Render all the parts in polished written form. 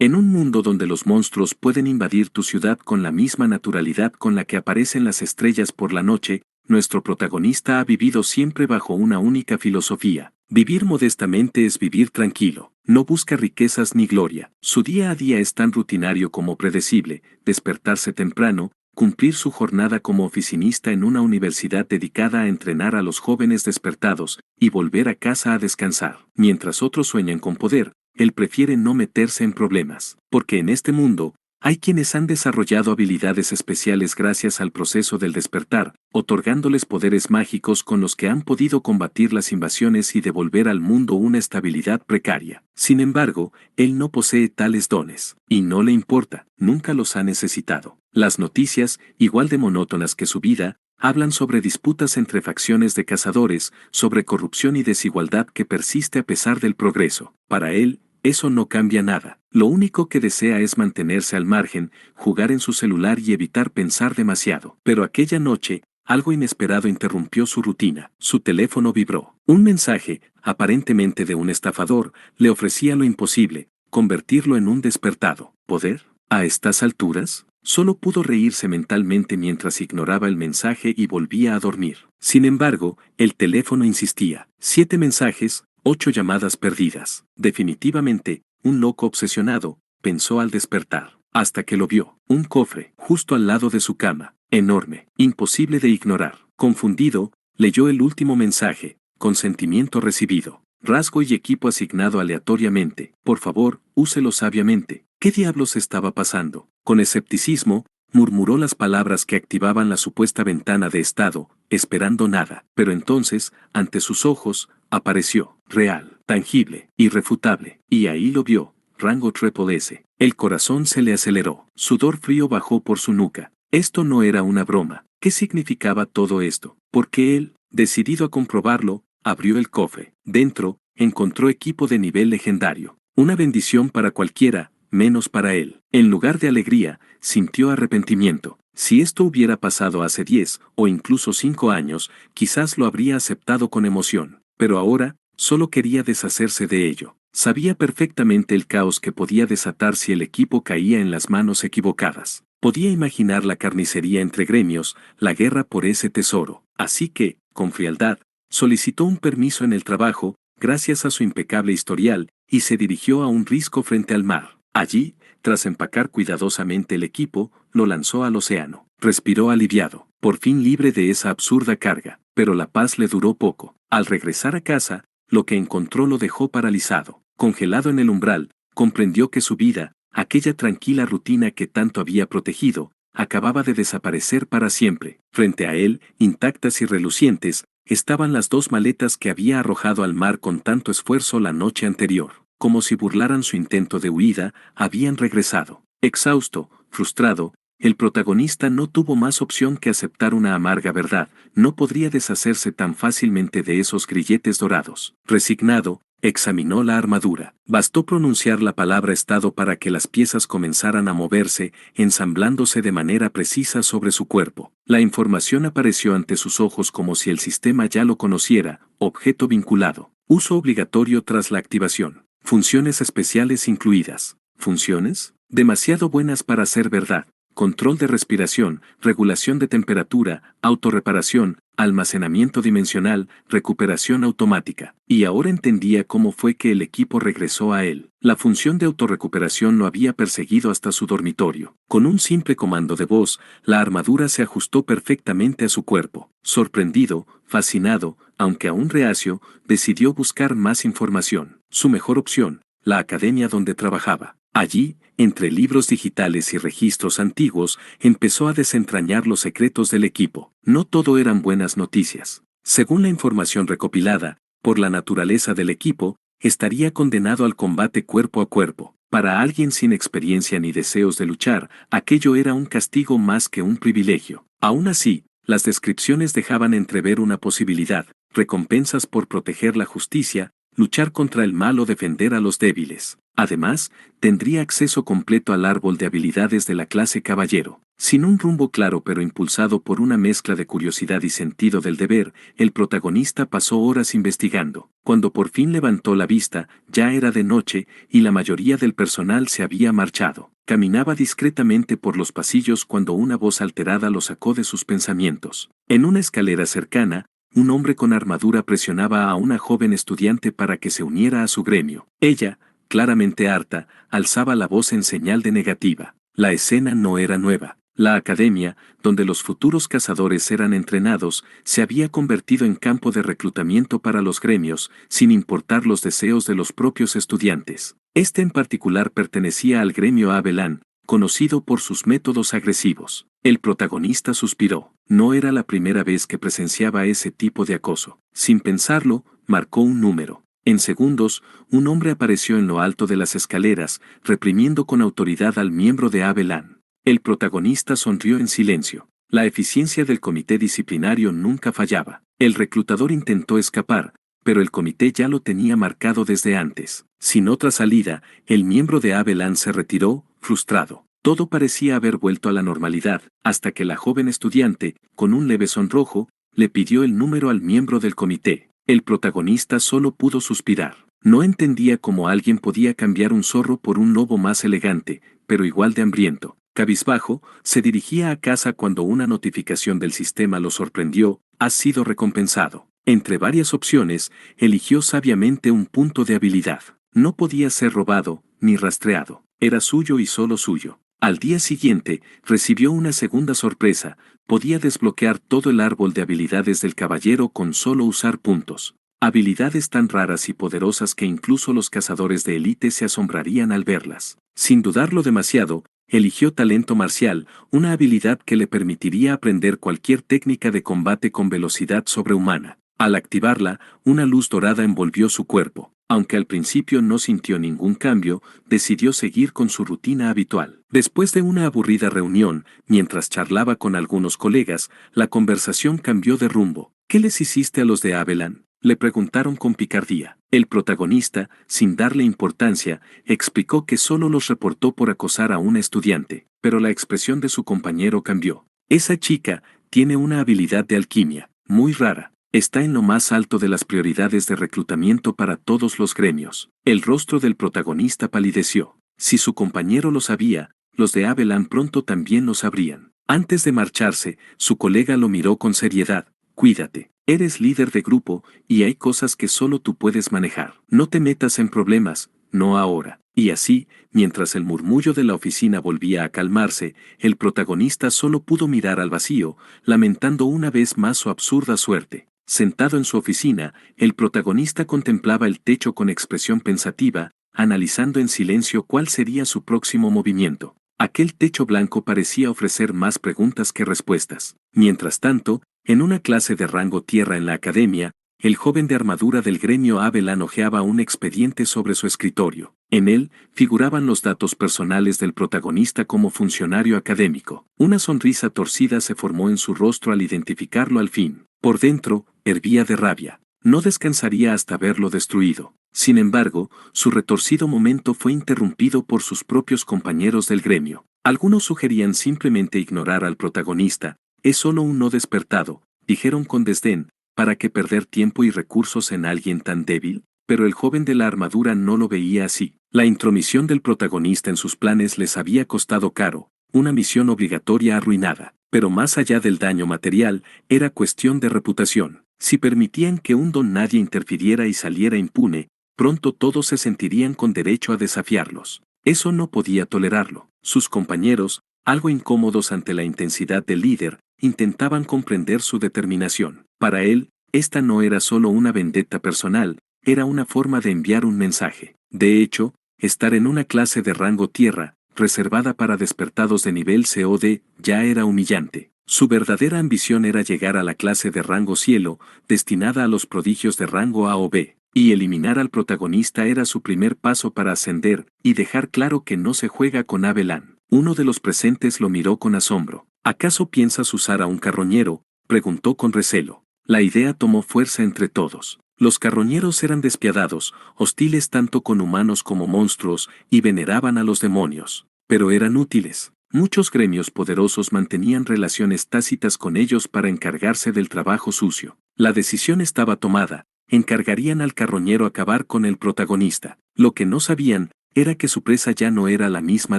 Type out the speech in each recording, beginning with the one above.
En un mundo donde los monstruos pueden invadir tu ciudad con la misma naturalidad con la que aparecen las estrellas por la noche, nuestro protagonista ha vivido siempre bajo una única filosofía. Vivir modestamente es vivir tranquilo. No busca riquezas ni gloria. Su día a día es tan rutinario como predecible: despertarse temprano, cumplir su jornada como oficinista en una universidad dedicada a entrenar a los jóvenes despertados, y volver a casa a descansar. Mientras otros sueñan con poder, él prefiere no meterse en problemas, porque en este mundo, hay quienes han desarrollado habilidades especiales gracias al proceso del despertar, otorgándoles poderes mágicos con los que han podido combatir las invasiones y devolver al mundo una estabilidad precaria. Sin embargo, él no posee tales dones, y no le importa, nunca los ha necesitado. Las noticias, igual de monótonas que su vida, hablan sobre disputas entre facciones de cazadores, sobre corrupción y desigualdad que persiste a pesar del progreso. Para él, eso no cambia nada. Lo único que desea es mantenerse al margen, jugar en su celular y evitar pensar demasiado. Pero aquella noche, algo inesperado interrumpió su rutina. Su teléfono vibró. Un mensaje, aparentemente de un estafador, le ofrecía lo imposible: convertirlo en un despertado. ¿Poder? A estas alturas, solo pudo reírse mentalmente mientras ignoraba el mensaje y volvía a dormir. Sin embargo, el teléfono insistía. 7 mensajes, 8 llamadas perdidas. Definitivamente, un loco obsesionado, pensó al despertar, hasta que lo vio. Un cofre, justo al lado de su cama, enorme, imposible de ignorar. Confundido, leyó el último mensaje: consentimiento recibido. Rasgo y equipo asignado aleatoriamente. Por favor, úselo sabiamente. ¿Qué diablos estaba pasando? Con escepticismo, murmuró las palabras que activaban la supuesta ventana de estado, esperando nada. Pero entonces, ante sus ojos, apareció, real, tangible, irrefutable. Y ahí lo vio, rango Triple S. El corazón se le aceleró. Sudor frío bajó por su nuca. Esto no era una broma. ¿Qué significaba todo esto? Porque él, decidido a comprobarlo, abrió el cofre. Dentro, encontró equipo de nivel legendario. Una bendición para cualquiera, menos para él. En lugar de alegría, sintió arrepentimiento. Si esto hubiera pasado hace 10 o incluso 5 años, quizás lo habría aceptado con emoción. Pero ahora, solo quería deshacerse de ello. Sabía perfectamente el caos que podía desatar si el equipo caía en las manos equivocadas. Podía imaginar la carnicería entre gremios, la guerra por ese tesoro. Así que, con frialdad, solicitó un permiso en el trabajo, gracias a su impecable historial, y se dirigió a un risco frente al mar. Allí, tras empacar cuidadosamente el equipo, lo lanzó al océano. Respiró aliviado, por fin libre de esa absurda carga, pero la paz le duró poco. Al regresar a casa, lo que encontró lo dejó paralizado. Congelado en el umbral, comprendió que su vida, aquella tranquila rutina que tanto había protegido, acababa de desaparecer para siempre. Frente a él, intactas y relucientes, estaban las 2 maletas que había arrojado al mar con tanto esfuerzo la noche anterior. Como si burlaran su intento de huida, habían regresado. Exhausto, frustrado, el protagonista no tuvo más opción que aceptar una amarga verdad: no podría deshacerse tan fácilmente de esos grilletes dorados. Resignado, examinó la armadura. Bastó pronunciar la palabra estado para que las piezas comenzaran a moverse, ensamblándose de manera precisa sobre su cuerpo. La información apareció ante sus ojos como si el sistema ya lo conociera: objeto vinculado. Uso obligatorio tras la activación. Funciones especiales incluidas. ¿Funciones? Demasiado buenas para ser verdad. Control de respiración, regulación de temperatura, autorreparación, almacenamiento dimensional, recuperación automática. Y ahora entendía cómo fue que el equipo regresó a él. La función de autorrecuperación lo había perseguido hasta su dormitorio. Con un simple comando de voz, la armadura se ajustó perfectamente a su cuerpo. Sorprendido, fascinado, aunque aún reacio, decidió buscar más información. Su mejor opción, la academia donde trabajaba. Allí, entre libros digitales y registros antiguos, empezó a desentrañar los secretos del equipo. No todo eran buenas noticias. Según la información recopilada, por la naturaleza del equipo, estaría condenado al combate cuerpo a cuerpo. Para alguien sin experiencia ni deseos de luchar, aquello era un castigo más que un privilegio. Aún así, las descripciones dejaban entrever una posibilidad: recompensas por proteger la justicia, luchar contra el mal o defender a los débiles. Además, tendría acceso completo al árbol de habilidades de la clase caballero. Sin un rumbo claro pero impulsado por una mezcla de curiosidad y sentido del deber, el protagonista pasó horas investigando. Cuando por fin levantó la vista, ya era de noche y la mayoría del personal se había marchado. Caminaba discretamente por los pasillos cuando una voz alterada lo sacó de sus pensamientos. En una escalera cercana, un hombre con armadura presionaba a una joven estudiante para que se uniera a su gremio. Ella, claramente harta, alzaba la voz en señal de negativa. La escena no era nueva. La academia, donde los futuros cazadores eran entrenados, se había convertido en campo de reclutamiento para los gremios, sin importar los deseos de los propios estudiantes. Este en particular pertenecía al gremio Abelán, conocido por sus métodos agresivos. El protagonista suspiró. No era la primera vez que presenciaba ese tipo de acoso. Sin pensarlo, marcó un número. En segundos, un hombre apareció en lo alto de las escaleras, reprimiendo con autoridad al miembro de Abelán. El protagonista sonrió en silencio. La eficiencia del comité disciplinario nunca fallaba. El reclutador intentó escapar, pero el comité ya lo tenía marcado desde antes. Sin otra salida, el miembro de Abelán se retiró, frustrado. Todo parecía haber vuelto a la normalidad, hasta que la joven estudiante, con un leve sonrojo, le pidió el número al miembro del comité. El protagonista solo pudo suspirar. No entendía cómo alguien podía cambiar un zorro por un lobo más elegante, pero igual de hambriento. Cabizbajo, se dirigía a casa cuando una notificación del sistema lo sorprendió: has sido recompensado. Entre varias opciones, eligió sabiamente un punto de habilidad. No podía ser robado, ni rastreado. Era suyo y solo suyo. Al día siguiente, recibió una segunda sorpresa: podía desbloquear todo el árbol de habilidades del caballero con solo usar puntos. Habilidades tan raras y poderosas que incluso los cazadores de élite se asombrarían al verlas. Sin dudarlo demasiado, eligió talento marcial, una habilidad que le permitiría aprender cualquier técnica de combate con velocidad sobrehumana. Al activarla, una luz dorada envolvió su cuerpo. Aunque al principio no sintió ningún cambio, decidió seguir con su rutina habitual. Después de una aburrida reunión, mientras charlaba con algunos colegas, la conversación cambió de rumbo. ¿Qué les hiciste a los de Abelán?, le preguntaron con picardía. El protagonista, sin darle importancia, explicó que solo los reportó por acosar a una estudiante, pero la expresión de su compañero cambió. Esa chica tiene una habilidad de alquimia, muy rara. Está en lo más alto de las prioridades de reclutamiento para todos los gremios. El rostro del protagonista palideció. Si su compañero lo sabía, los de Abelán pronto también lo sabrían. Antes de marcharse, su colega lo miró con seriedad. Cuídate. Eres líder de grupo, y hay cosas que solo tú puedes manejar. No te metas en problemas, no ahora. Y así, mientras el murmullo de la oficina volvía a calmarse, el protagonista solo pudo mirar al vacío, lamentando una vez más su absurda suerte. Sentado en su oficina, el protagonista contemplaba el techo con expresión pensativa, analizando en silencio cuál sería su próximo movimiento. Aquel techo blanco parecía ofrecer más preguntas que respuestas. Mientras tanto, en una clase de rango tierra en la academia, el joven de armadura del gremio Abelán hojeaba un expediente sobre su escritorio. En él, figuraban los datos personales del protagonista como funcionario académico. Una sonrisa torcida se formó en su rostro al identificarlo al fin. Por dentro, hervía de rabia. No descansaría hasta verlo destruido. Sin embargo, su retorcido momento fue interrumpido por sus propios compañeros del gremio. Algunos sugerían simplemente ignorar al protagonista. Es solo un no despertado, dijeron con desdén. ¿Para qué perder tiempo y recursos en alguien tan débil? Pero el joven de la armadura no lo veía así. La intromisión del protagonista en sus planes les había costado caro, una misión obligatoria arruinada. Pero más allá del daño material, era cuestión de reputación. Si permitían que un don nadie interfiriera y saliera impune, pronto todos se sentirían con derecho a desafiarlos. Eso no podía tolerarlo. Sus compañeros, algo incómodos ante la intensidad del líder, intentaban comprender su determinación. Para él, esta no era solo una vendetta personal, era una forma de enviar un mensaje. De hecho, estar en una clase de rango tierra, reservada para despertados de nivel COD, ya era humillante. Su verdadera ambición era llegar a la clase de rango cielo, destinada a los prodigios de rango A o B, y eliminar al protagonista era su primer paso para ascender y dejar claro que no se juega con Abelán. Uno de los presentes lo miró con asombro. ¿Acaso piensas usar a un carroñero?, preguntó con recelo. La idea tomó fuerza entre todos. Los carroñeros eran despiadados, hostiles tanto con humanos como monstruos, y veneraban a los demonios. Pero eran útiles. Muchos gremios poderosos mantenían relaciones tácitas con ellos para encargarse del trabajo sucio. La decisión estaba tomada: encargarían al carroñero acabar con el protagonista. Lo que no sabían era que su presa ya no era la misma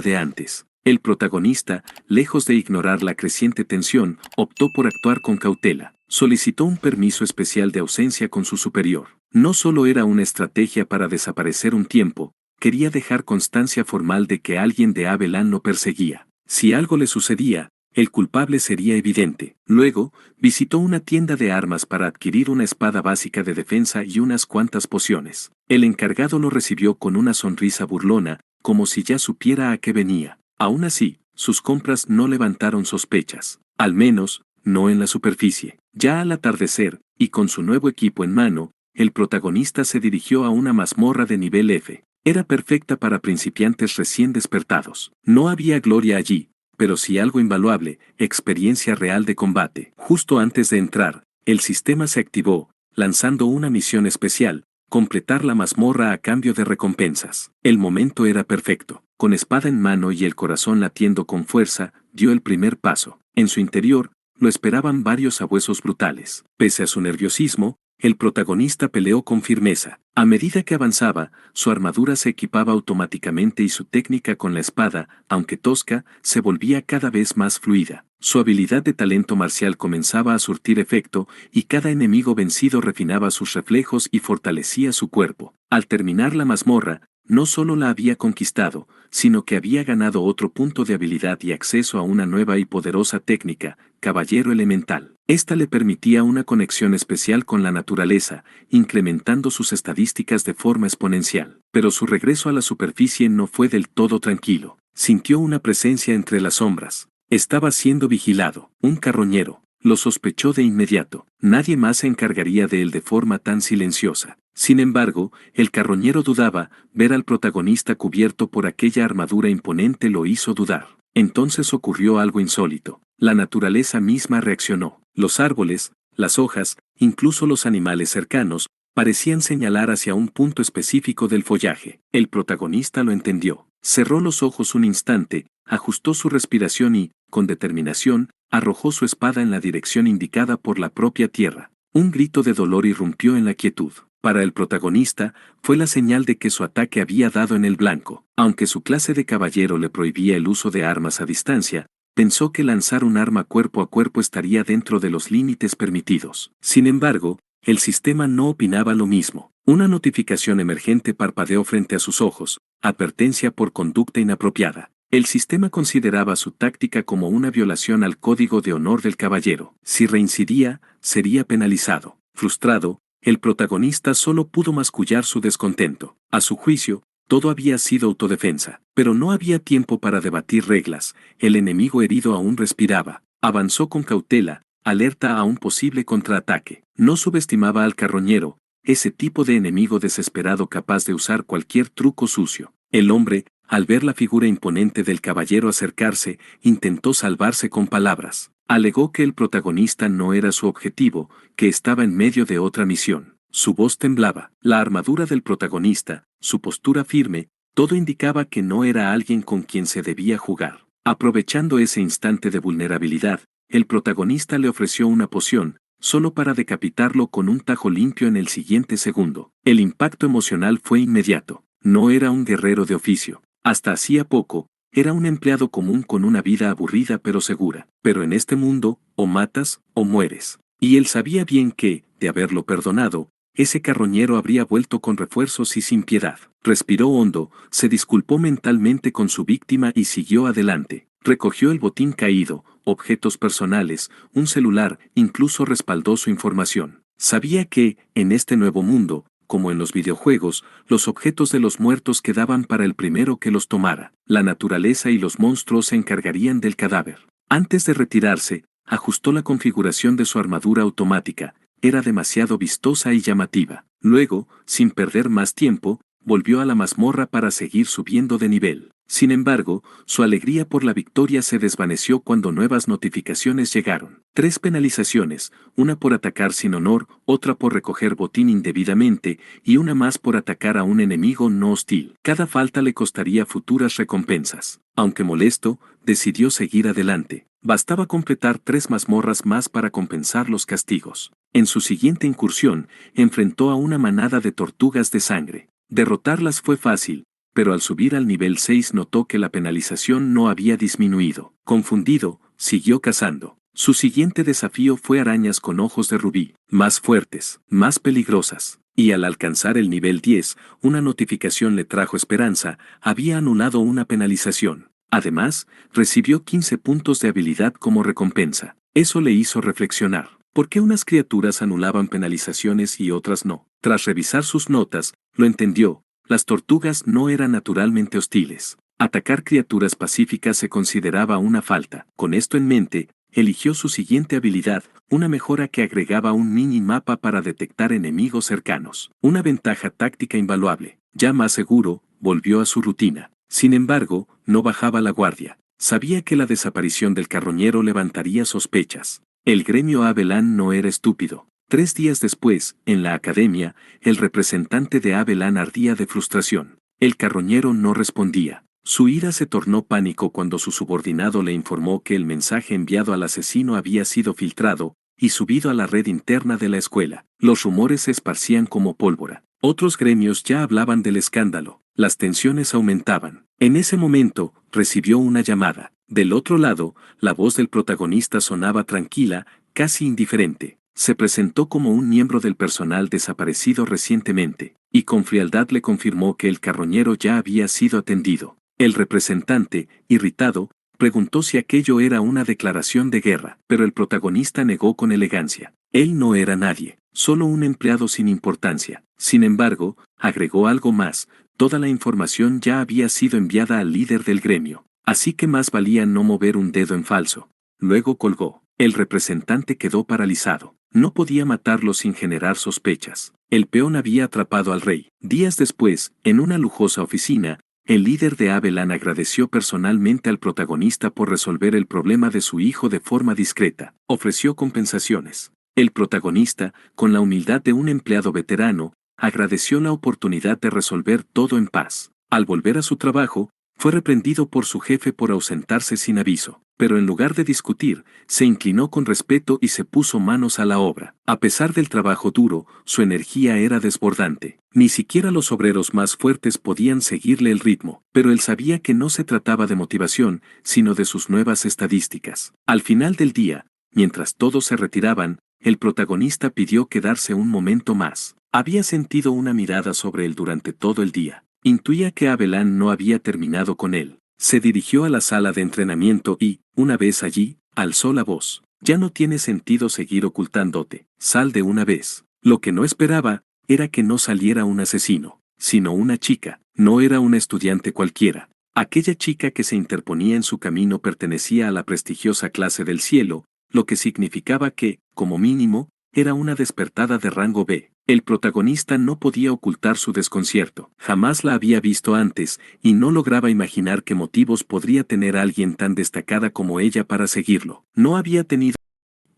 de antes. El protagonista, lejos de ignorar la creciente tensión, optó por actuar con cautela. Solicitó un permiso especial de ausencia con su superior. No solo era una estrategia para desaparecer un tiempo, quería dejar constancia formal de que alguien de Abelan lo perseguía. Si algo le sucedía, el culpable sería evidente. Luego, visitó una tienda de armas para adquirir una espada básica de defensa y unas cuantas pociones. El encargado lo recibió con una sonrisa burlona, como si ya supiera a qué venía. Aún así, sus compras no levantaron sospechas. Al menos, no en la superficie. Ya al atardecer, y con su nuevo equipo en mano, el protagonista se dirigió a una mazmorra de nivel F. Era perfecta para principiantes recién despertados. No había gloria allí, pero sí algo invaluable: experiencia real de combate. Justo antes de entrar, el sistema se activó, lanzando una misión especial: completar la mazmorra a cambio de recompensas. El momento era perfecto. Con espada en mano y el corazón latiendo con fuerza, dio el primer paso. En su interior, lo esperaban varios sabuesos brutales. Pese a su nerviosismo, el protagonista peleó con firmeza. A medida que avanzaba, su armadura se equipaba automáticamente y su técnica con la espada, aunque tosca, se volvía cada vez más fluida. Su habilidad de talento marcial comenzaba a surtir efecto, y cada enemigo vencido refinaba sus reflejos y fortalecía su cuerpo. Al terminar la mazmorra, no solo la había conquistado, sino que había ganado otro punto de habilidad y acceso a una nueva y poderosa técnica: Caballero Elemental. Esta le permitía una conexión especial con la naturaleza, incrementando sus estadísticas de forma exponencial. Pero su regreso a la superficie no fue del todo tranquilo. Sintió una presencia entre las sombras. Estaba siendo vigilado. Un carroñero. Lo sospechó de inmediato. Nadie más se encargaría de él de forma tan silenciosa. Sin embargo, el carroñero dudaba. Ver al protagonista cubierto por aquella armadura imponente lo hizo dudar. Entonces ocurrió algo insólito. La naturaleza misma reaccionó. Los árboles, las hojas, incluso los animales cercanos, parecían señalar hacia un punto específico del follaje. El protagonista lo entendió. Cerró los ojos un instante, ajustó su respiración y, con determinación, arrojó su espada en la dirección indicada por la propia tierra. Un grito de dolor irrumpió en la quietud. Para el protagonista, fue la señal de que su ataque había dado en el blanco. Aunque su clase de caballero le prohibía el uso de armas a distancia, pensó que lanzar un arma cuerpo a cuerpo estaría dentro de los límites permitidos. Sin embargo, el sistema no opinaba lo mismo. Una notificación emergente parpadeó frente a sus ojos: advertencia por conducta inapropiada. El sistema consideraba su táctica como una violación al código de honor del caballero. Si reincidía, sería penalizado. Frustrado, el protagonista solo pudo mascullar su descontento. A su juicio, todo había sido autodefensa. Pero no había tiempo para debatir reglas. El enemigo herido aún respiraba. Avanzó con cautela, alerta a un posible contraataque. No subestimaba al carroñero, ese tipo de enemigo desesperado capaz de usar cualquier truco sucio. El hombre, al ver la figura imponente del caballero acercarse, intentó salvarse con palabras. Alegó que el protagonista no era su objetivo, que estaba en medio de otra misión. Su voz temblaba. La armadura del protagonista, su postura firme, todo indicaba que no era alguien con quien se debía jugar. Aprovechando ese instante de vulnerabilidad, el protagonista le ofreció una poción, solo para decapitarlo con un tajo limpio en el siguiente segundo. El impacto emocional fue inmediato. No era un guerrero de oficio. Hasta hacía poco, era un empleado común con una vida aburrida pero segura. Pero en este mundo, o matas, o mueres. Y él sabía bien que, de haberlo perdonado, ese carroñero habría vuelto con refuerzos y sin piedad. Respiró hondo, se disculpó mentalmente con su víctima y siguió adelante. Recogió el botín caído, objetos personales, un celular, incluso respaldó su información. Sabía que, en este nuevo mundo, como en los videojuegos, los objetos de los muertos quedaban para el primero que los tomara. La naturaleza y los monstruos se encargarían del cadáver. Antes de retirarse, ajustó la configuración de su armadura automática. Era demasiado vistosa y llamativa. Luego, sin perder más tiempo, volvió a la mazmorra para seguir subiendo de nivel. Sin embargo, su alegría por la victoria se desvaneció cuando nuevas notificaciones llegaron. 3 penalizaciones, una por atacar sin honor, otra por recoger botín indebidamente, y una más por atacar a un enemigo no hostil. Cada falta le costaría futuras recompensas. Aunque molesto, decidió seguir adelante. Bastaba completar 3 mazmorras más para compensar los castigos. En su siguiente incursión, enfrentó a una manada de tortugas de sangre. Derrotarlas fue fácil, pero al subir al nivel 6 notó que la penalización no había disminuido. Confundido, siguió cazando. Su siguiente desafío fue arañas con ojos de rubí, más fuertes, más peligrosas. Y al alcanzar el nivel 10, una notificación le trajo esperanza, había anulado una penalización. Además, recibió 15 puntos de habilidad como recompensa. Eso le hizo reflexionar. ¿Por qué unas criaturas anulaban penalizaciones y otras no? Tras revisar sus notas, lo entendió. Las tortugas no eran naturalmente hostiles. Atacar criaturas pacíficas se consideraba una falta. Con esto en mente, eligió su siguiente habilidad, una mejora que agregaba un mini-mapa para detectar enemigos cercanos. Una ventaja táctica invaluable. Ya más seguro, volvió a su rutina. Sin embargo, no bajaba la guardia. Sabía que la desaparición del carroñero levantaría sospechas. El gremio Abelan no era estúpido. 3 días después, en la academia, el representante de Abelan ardía de frustración. El carroñero no respondía. Su ira se tornó pánico cuando su subordinado le informó que el mensaje enviado al asesino había sido filtrado y subido a la red interna de la escuela. Los rumores se esparcían como pólvora. Otros gremios ya hablaban del escándalo. Las tensiones aumentaban. En ese momento, recibió una llamada. Del otro lado, la voz del protagonista sonaba tranquila, casi indiferente. Se presentó como un miembro del personal desaparecido recientemente, y con frialdad le confirmó que el carroñero ya había sido atendido. El representante, irritado, preguntó si aquello era una declaración de guerra, pero el protagonista negó con elegancia. Él no era nadie, solo un empleado sin importancia. Sin embargo, agregó algo más, toda la información ya había sido enviada al líder del gremio, así que más valía no mover un dedo en falso. Luego colgó. El representante quedó paralizado. No podía matarlo sin generar sospechas. El peón había atrapado al rey. Días después, en una lujosa oficina, el líder de Abelan agradeció personalmente al protagonista por resolver el problema de su hijo de forma discreta. Ofreció compensaciones. El protagonista, con la humildad de un empleado veterano, agradeció la oportunidad de resolver todo en paz. Al volver a su trabajo, fue reprendido por su jefe por ausentarse sin aviso, pero en lugar de discutir, se inclinó con respeto y se puso manos a la obra. A pesar del trabajo duro, su energía era desbordante. Ni siquiera los obreros más fuertes podían seguirle el ritmo, pero él sabía que no se trataba de motivación, sino de sus nuevas estadísticas. Al final del día, mientras todos se retiraban, el protagonista pidió quedarse un momento más. Había sentido una mirada sobre él durante todo el día. Intuía que Abelan no había terminado con él. Se dirigió a la sala de entrenamiento y, una vez allí, alzó la voz. Ya no tiene sentido seguir ocultándote. Sal de una vez. Lo que no esperaba, era que no saliera un asesino, sino una chica. No era una estudiante cualquiera. Aquella chica que se interponía en su camino pertenecía a la prestigiosa clase del cielo, lo que significaba que, como mínimo, era una despertada de rango B. El protagonista no podía ocultar su desconcierto. Jamás la había visto antes, y no lograba imaginar qué motivos podría tener alguien tan destacada como ella para seguirlo. No había tenido.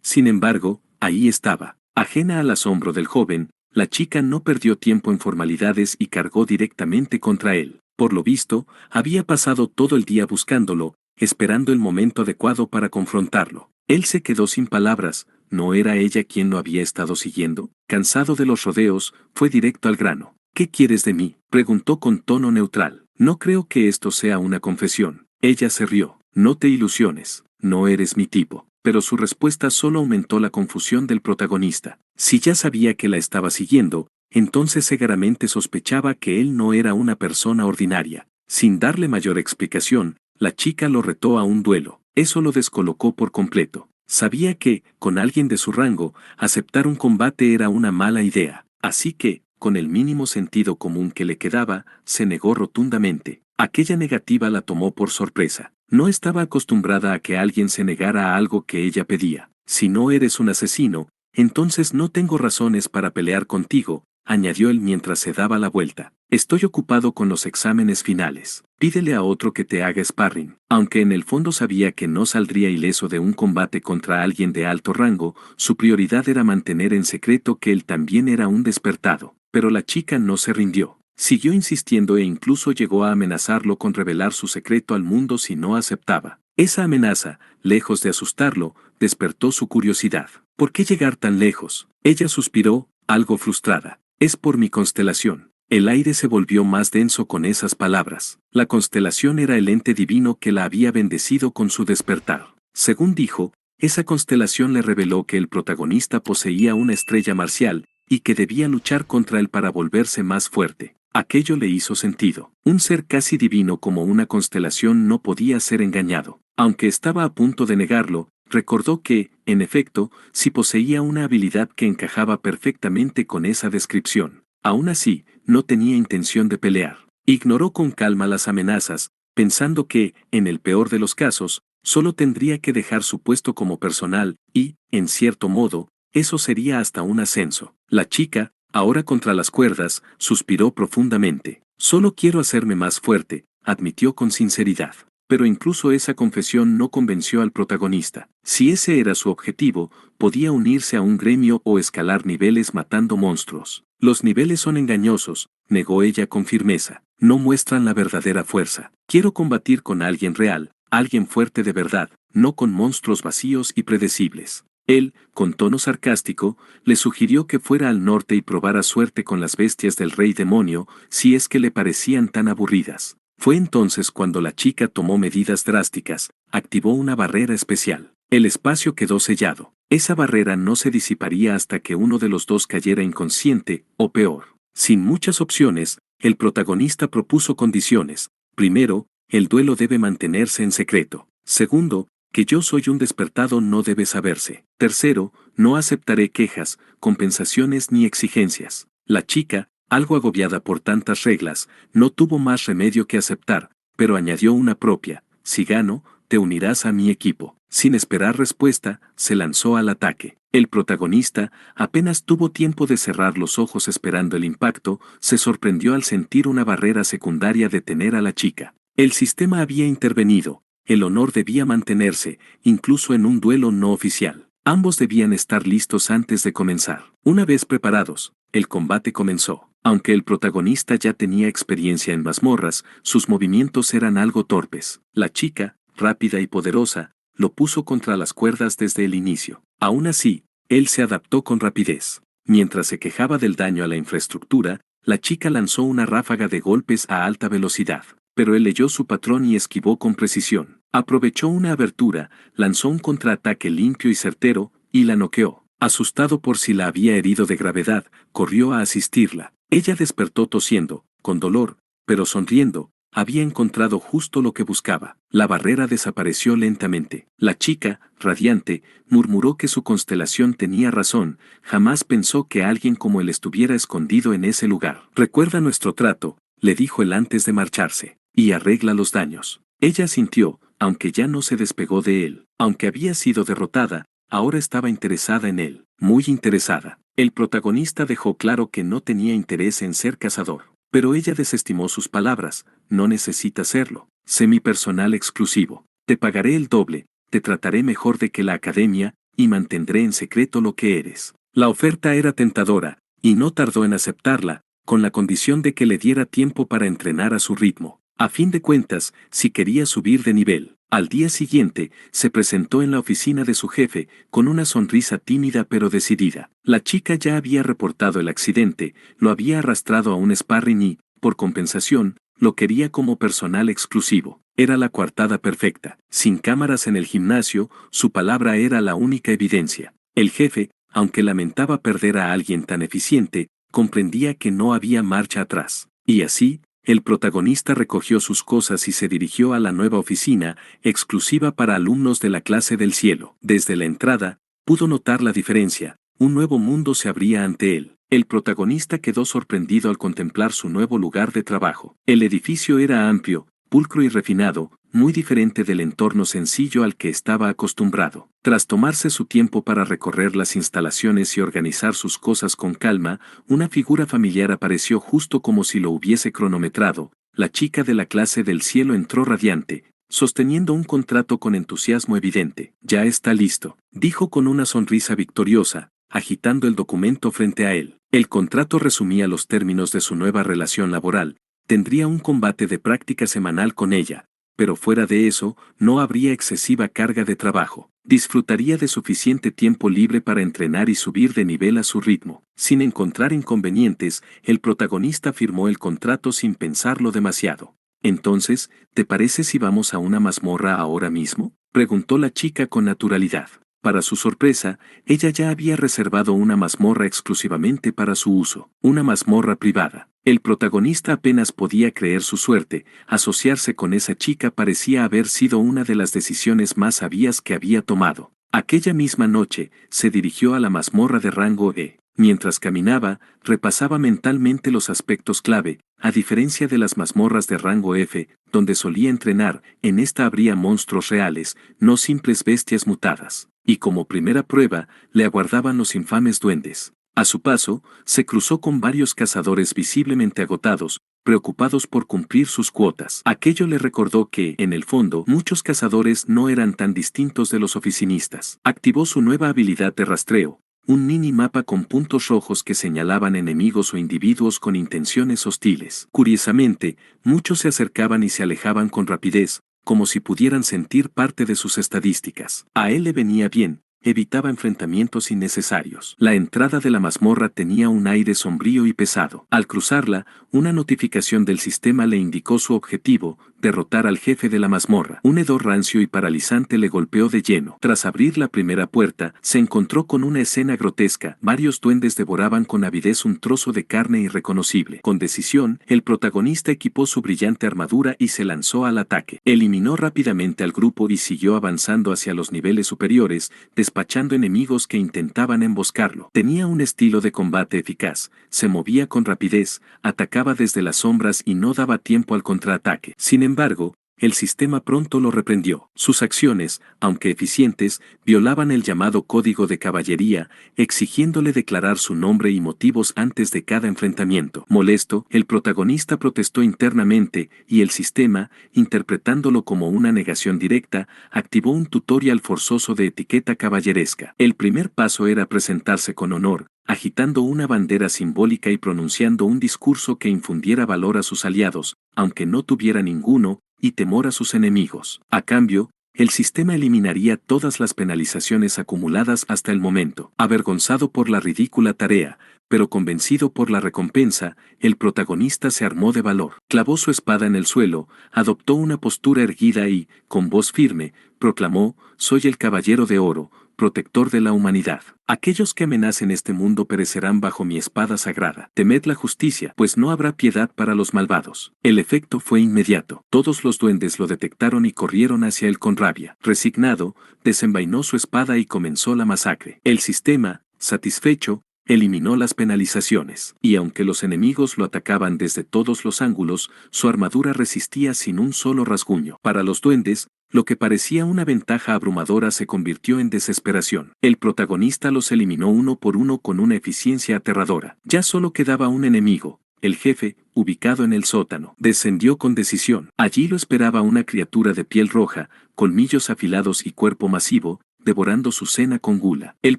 Sin embargo, ahí estaba. Ajena al asombro del joven, la chica no perdió tiempo en formalidades y cargó directamente contra él. Por lo visto, había pasado todo el día buscándolo, esperando el momento adecuado para confrontarlo. Él se quedó sin palabras. ¿No era ella quien lo había estado siguiendo? Cansado de los rodeos, fue directo al grano. ¿Qué quieres de mí?, preguntó con tono neutral. No creo que esto sea una confesión. Ella se rió. No te ilusiones, no eres mi tipo. Pero su respuesta solo aumentó la confusión del protagonista. Si ya sabía que la estaba siguiendo, entonces seguramente sospechaba que él no era una persona ordinaria. Sin darle mayor explicación, la chica lo retó a un duelo. Eso lo descolocó por completo. Sabía que, con alguien de su rango, aceptar un combate era una mala idea. Así que, con el mínimo sentido común que le quedaba, se negó rotundamente. Aquella negativa la tomó por sorpresa. No estaba acostumbrada a que alguien se negara a algo que ella pedía. Si no eres un asesino, entonces no tengo razones para pelear contigo, añadió él mientras se daba la vuelta. Estoy ocupado con los exámenes finales. Pídele a otro que te haga sparring. Aunque en el fondo sabía que no saldría ileso de un combate contra alguien de alto rango, su prioridad era mantener en secreto que él también era un despertado. Pero la chica no se rindió. Siguió insistiendo e incluso llegó a amenazarlo con revelar su secreto al mundo si no aceptaba. Esa amenaza, lejos de asustarlo, despertó su curiosidad. ¿Por qué llegar tan lejos? Ella suspiró, algo frustrada. Es por mi constelación. El aire se volvió más denso con esas palabras. La constelación era el ente divino que la había bendecido con su despertar. Según dijo, esa constelación le reveló que el protagonista poseía una estrella marcial y que debía luchar contra él para volverse más fuerte. Aquello le hizo sentido. Un ser casi divino como una constelación no podía ser engañado. Aunque estaba a punto de negarlo, recordó que, en efecto, sí poseía una habilidad que encajaba perfectamente con esa descripción. Aún así, no tenía intención de pelear. Ignoró con calma las amenazas, pensando que, en el peor de los casos, solo tendría que dejar su puesto como personal y, en cierto modo, eso sería hasta un ascenso. La chica, ahora contra las cuerdas, suspiró profundamente. Solo quiero hacerme más fuerte, admitió con sinceridad. Pero incluso esa confesión no convenció al protagonista. Si ese era su objetivo, podía unirse a un gremio o escalar niveles matando monstruos. Los niveles son engañosos, negó ella con firmeza. No muestran la verdadera fuerza. Quiero combatir con alguien real, alguien fuerte de verdad, no con monstruos vacíos y predecibles. Él, con tono sarcástico, le sugirió que fuera al norte y probara suerte con las bestias del rey demonio, si es que le parecían tan aburridas. Fue entonces cuando la chica tomó medidas drásticas, activó una barrera especial. El espacio quedó sellado. Esa barrera no se disiparía hasta que uno de los dos cayera inconsciente, o peor. Sin muchas opciones, el protagonista propuso condiciones. Primero, el duelo debe mantenerse en secreto. Segundo, que yo soy un despertado no debe saberse. Tercero, no aceptaré quejas, compensaciones ni exigencias. La chica, algo agobiada por tantas reglas, no tuvo más remedio que aceptar, pero añadió una propia: si gano, te unirás a mi equipo. Sin esperar respuesta, se lanzó al ataque. El protagonista, apenas tuvo tiempo de cerrar los ojos esperando el impacto, se sorprendió al sentir una barrera secundaria detener a la chica. El sistema había intervenido. El honor debía mantenerse, incluso en un duelo no oficial. Ambos debían estar listos antes de comenzar. Una vez preparados, el combate comenzó. Aunque el protagonista ya tenía experiencia en mazmorras, sus movimientos eran algo torpes. La chica, rápida y poderosa, lo puso contra las cuerdas desde el inicio. Aún así, él se adaptó con rapidez. Mientras se quejaba del daño a la infraestructura, la chica lanzó una ráfaga de golpes a alta velocidad. Pero él leyó su patrón y esquivó con precisión. Aprovechó una abertura, lanzó un contraataque limpio y certero, y la noqueó. Asustado por si la había herido de gravedad, corrió a asistirla. Ella despertó tosiendo, con dolor, pero sonriendo. Había encontrado justo lo que buscaba. La barrera desapareció lentamente. La chica, radiante, murmuró que su constelación tenía razón. Jamás pensó que alguien como él estuviera escondido en ese lugar. Recuerda nuestro trato, le dijo él antes de marcharse, y arregla los daños. Ella sintió, aunque ya no se despegó de él. Aunque había sido derrotada, ahora estaba interesada en él, muy interesada. El protagonista dejó claro que no tenía interés en ser cazador. Pero ella desestimó sus palabras: no necesita serlo. Sé mi personal exclusivo. Te pagaré el doble, te trataré mejor de que la academia, y mantendré en secreto lo que eres. La oferta era tentadora, y no tardó en aceptarla, con la condición de que le diera tiempo para entrenar a su ritmo. A fin de cuentas, si quería subir de nivel. Al día siguiente, se presentó en la oficina de su jefe, con una sonrisa tímida pero decidida. La chica ya había reportado el accidente, lo había arrastrado a un sparring y, por compensación, lo quería como personal exclusivo. Era la coartada perfecta. Sin cámaras en el gimnasio, su palabra era la única evidencia. El jefe, aunque lamentaba perder a alguien tan eficiente, comprendía que no había marcha atrás. Y así, el protagonista recogió sus cosas y se dirigió a la nueva oficina, exclusiva para alumnos de la clase del cielo. Desde la entrada, pudo notar la diferencia. Un nuevo mundo se abría ante él. El protagonista quedó sorprendido al contemplar su nuevo lugar de trabajo. El edificio era amplio, pulcro y refinado, muy diferente del entorno sencillo al que estaba acostumbrado. Tras tomarse su tiempo para recorrer las instalaciones y organizar sus cosas con calma, una figura familiar apareció justo como si lo hubiese cronometrado. La chica de la clase del cielo entró radiante, sosteniendo un contrato con entusiasmo evidente. Ya está listo, dijo con una sonrisa victoriosa, agitando el documento frente a él. El contrato resumía los términos de su nueva relación laboral. Tendría un combate de práctica semanal con ella, pero fuera de eso, no habría excesiva carga de trabajo. Disfrutaría de suficiente tiempo libre para entrenar y subir de nivel a su ritmo. Sin encontrar inconvenientes, el protagonista firmó el contrato sin pensarlo demasiado. Entonces, ¿te parece si vamos a una mazmorra ahora mismo?, preguntó la chica con naturalidad. Para su sorpresa, ella ya había reservado una mazmorra exclusivamente para su uso, una mazmorra privada. El protagonista apenas podía creer su suerte. Asociarse con esa chica parecía haber sido una de las decisiones más sabias que había tomado. Aquella misma noche, se dirigió a la mazmorra de rango E. Mientras caminaba, repasaba mentalmente los aspectos clave. A diferencia de las mazmorras de rango F, donde solía entrenar, en esta habría monstruos reales, no simples bestias mutadas. Y como primera prueba, le aguardaban los infames duendes. A su paso, se cruzó con varios cazadores visiblemente agotados, preocupados por cumplir sus cuotas. Aquello le recordó que, en el fondo, muchos cazadores no eran tan distintos de los oficinistas. Activó su nueva habilidad de rastreo, un mini mapa con puntos rojos que señalaban enemigos o individuos con intenciones hostiles. Curiosamente, muchos se acercaban y se alejaban con rapidez, como si pudieran sentir parte de sus estadísticas. A él le venía bien, evitaba enfrentamientos innecesarios. La entrada de la mazmorra tenía un aire sombrío y pesado. Al cruzarla, una notificación del sistema le indicó su objetivo: derrotar al jefe de la mazmorra. Un hedor rancio y paralizante le golpeó de lleno. Tras abrir la primera puerta, se encontró con una escena grotesca. Varios duendes devoraban con avidez un trozo de carne irreconocible. Con decisión, el protagonista equipó su brillante armadura y se lanzó al ataque. Eliminó rápidamente al grupo y siguió avanzando hacia los niveles superiores, despachando enemigos que intentaban emboscarlo. Tenía un estilo de combate eficaz, se movía con rapidez, atacaba desde las sombras y no daba tiempo al contraataque. Sin embargo, el sistema pronto lo reprendió. Sus acciones, aunque eficientes, violaban el llamado código de caballería, exigiéndole declarar su nombre y motivos antes de cada enfrentamiento. Molesto, el protagonista protestó internamente, y el sistema, interpretándolo como una negación directa, activó un tutorial forzoso de etiqueta caballeresca. El primer paso era presentarse con honor, agitando una bandera simbólica y pronunciando un discurso que infundiera valor a sus aliados, aunque no tuviera ninguno, y temor a sus enemigos. A cambio, el sistema eliminaría todas las penalizaciones acumuladas hasta el momento. Avergonzado por la ridícula tarea, pero convencido por la recompensa, el protagonista se armó de valor. Clavó su espada en el suelo, adoptó una postura erguida y, con voz firme, proclamó: «Soy el Caballero de Oro, protector de la humanidad. Aquellos que amenacen este mundo perecerán bajo mi espada sagrada. Temed la justicia, pues no habrá piedad para los malvados». El efecto fue inmediato. Todos los duendes lo detectaron y corrieron hacia él con rabia. Resignado, desenvainó su espada y comenzó la masacre. El sistema, satisfecho, eliminó las penalizaciones, y aunque los enemigos lo atacaban desde todos los ángulos, su armadura resistía sin un solo rasguño. Para los duendes, lo que parecía una ventaja abrumadora se convirtió en desesperación. El protagonista los eliminó uno por uno con una eficiencia aterradora. Ya solo quedaba un enemigo, el jefe, ubicado en el sótano. Descendió con decisión. Allí lo esperaba una criatura de piel roja, colmillos afilados y cuerpo masivo, devorando su cena con gula. El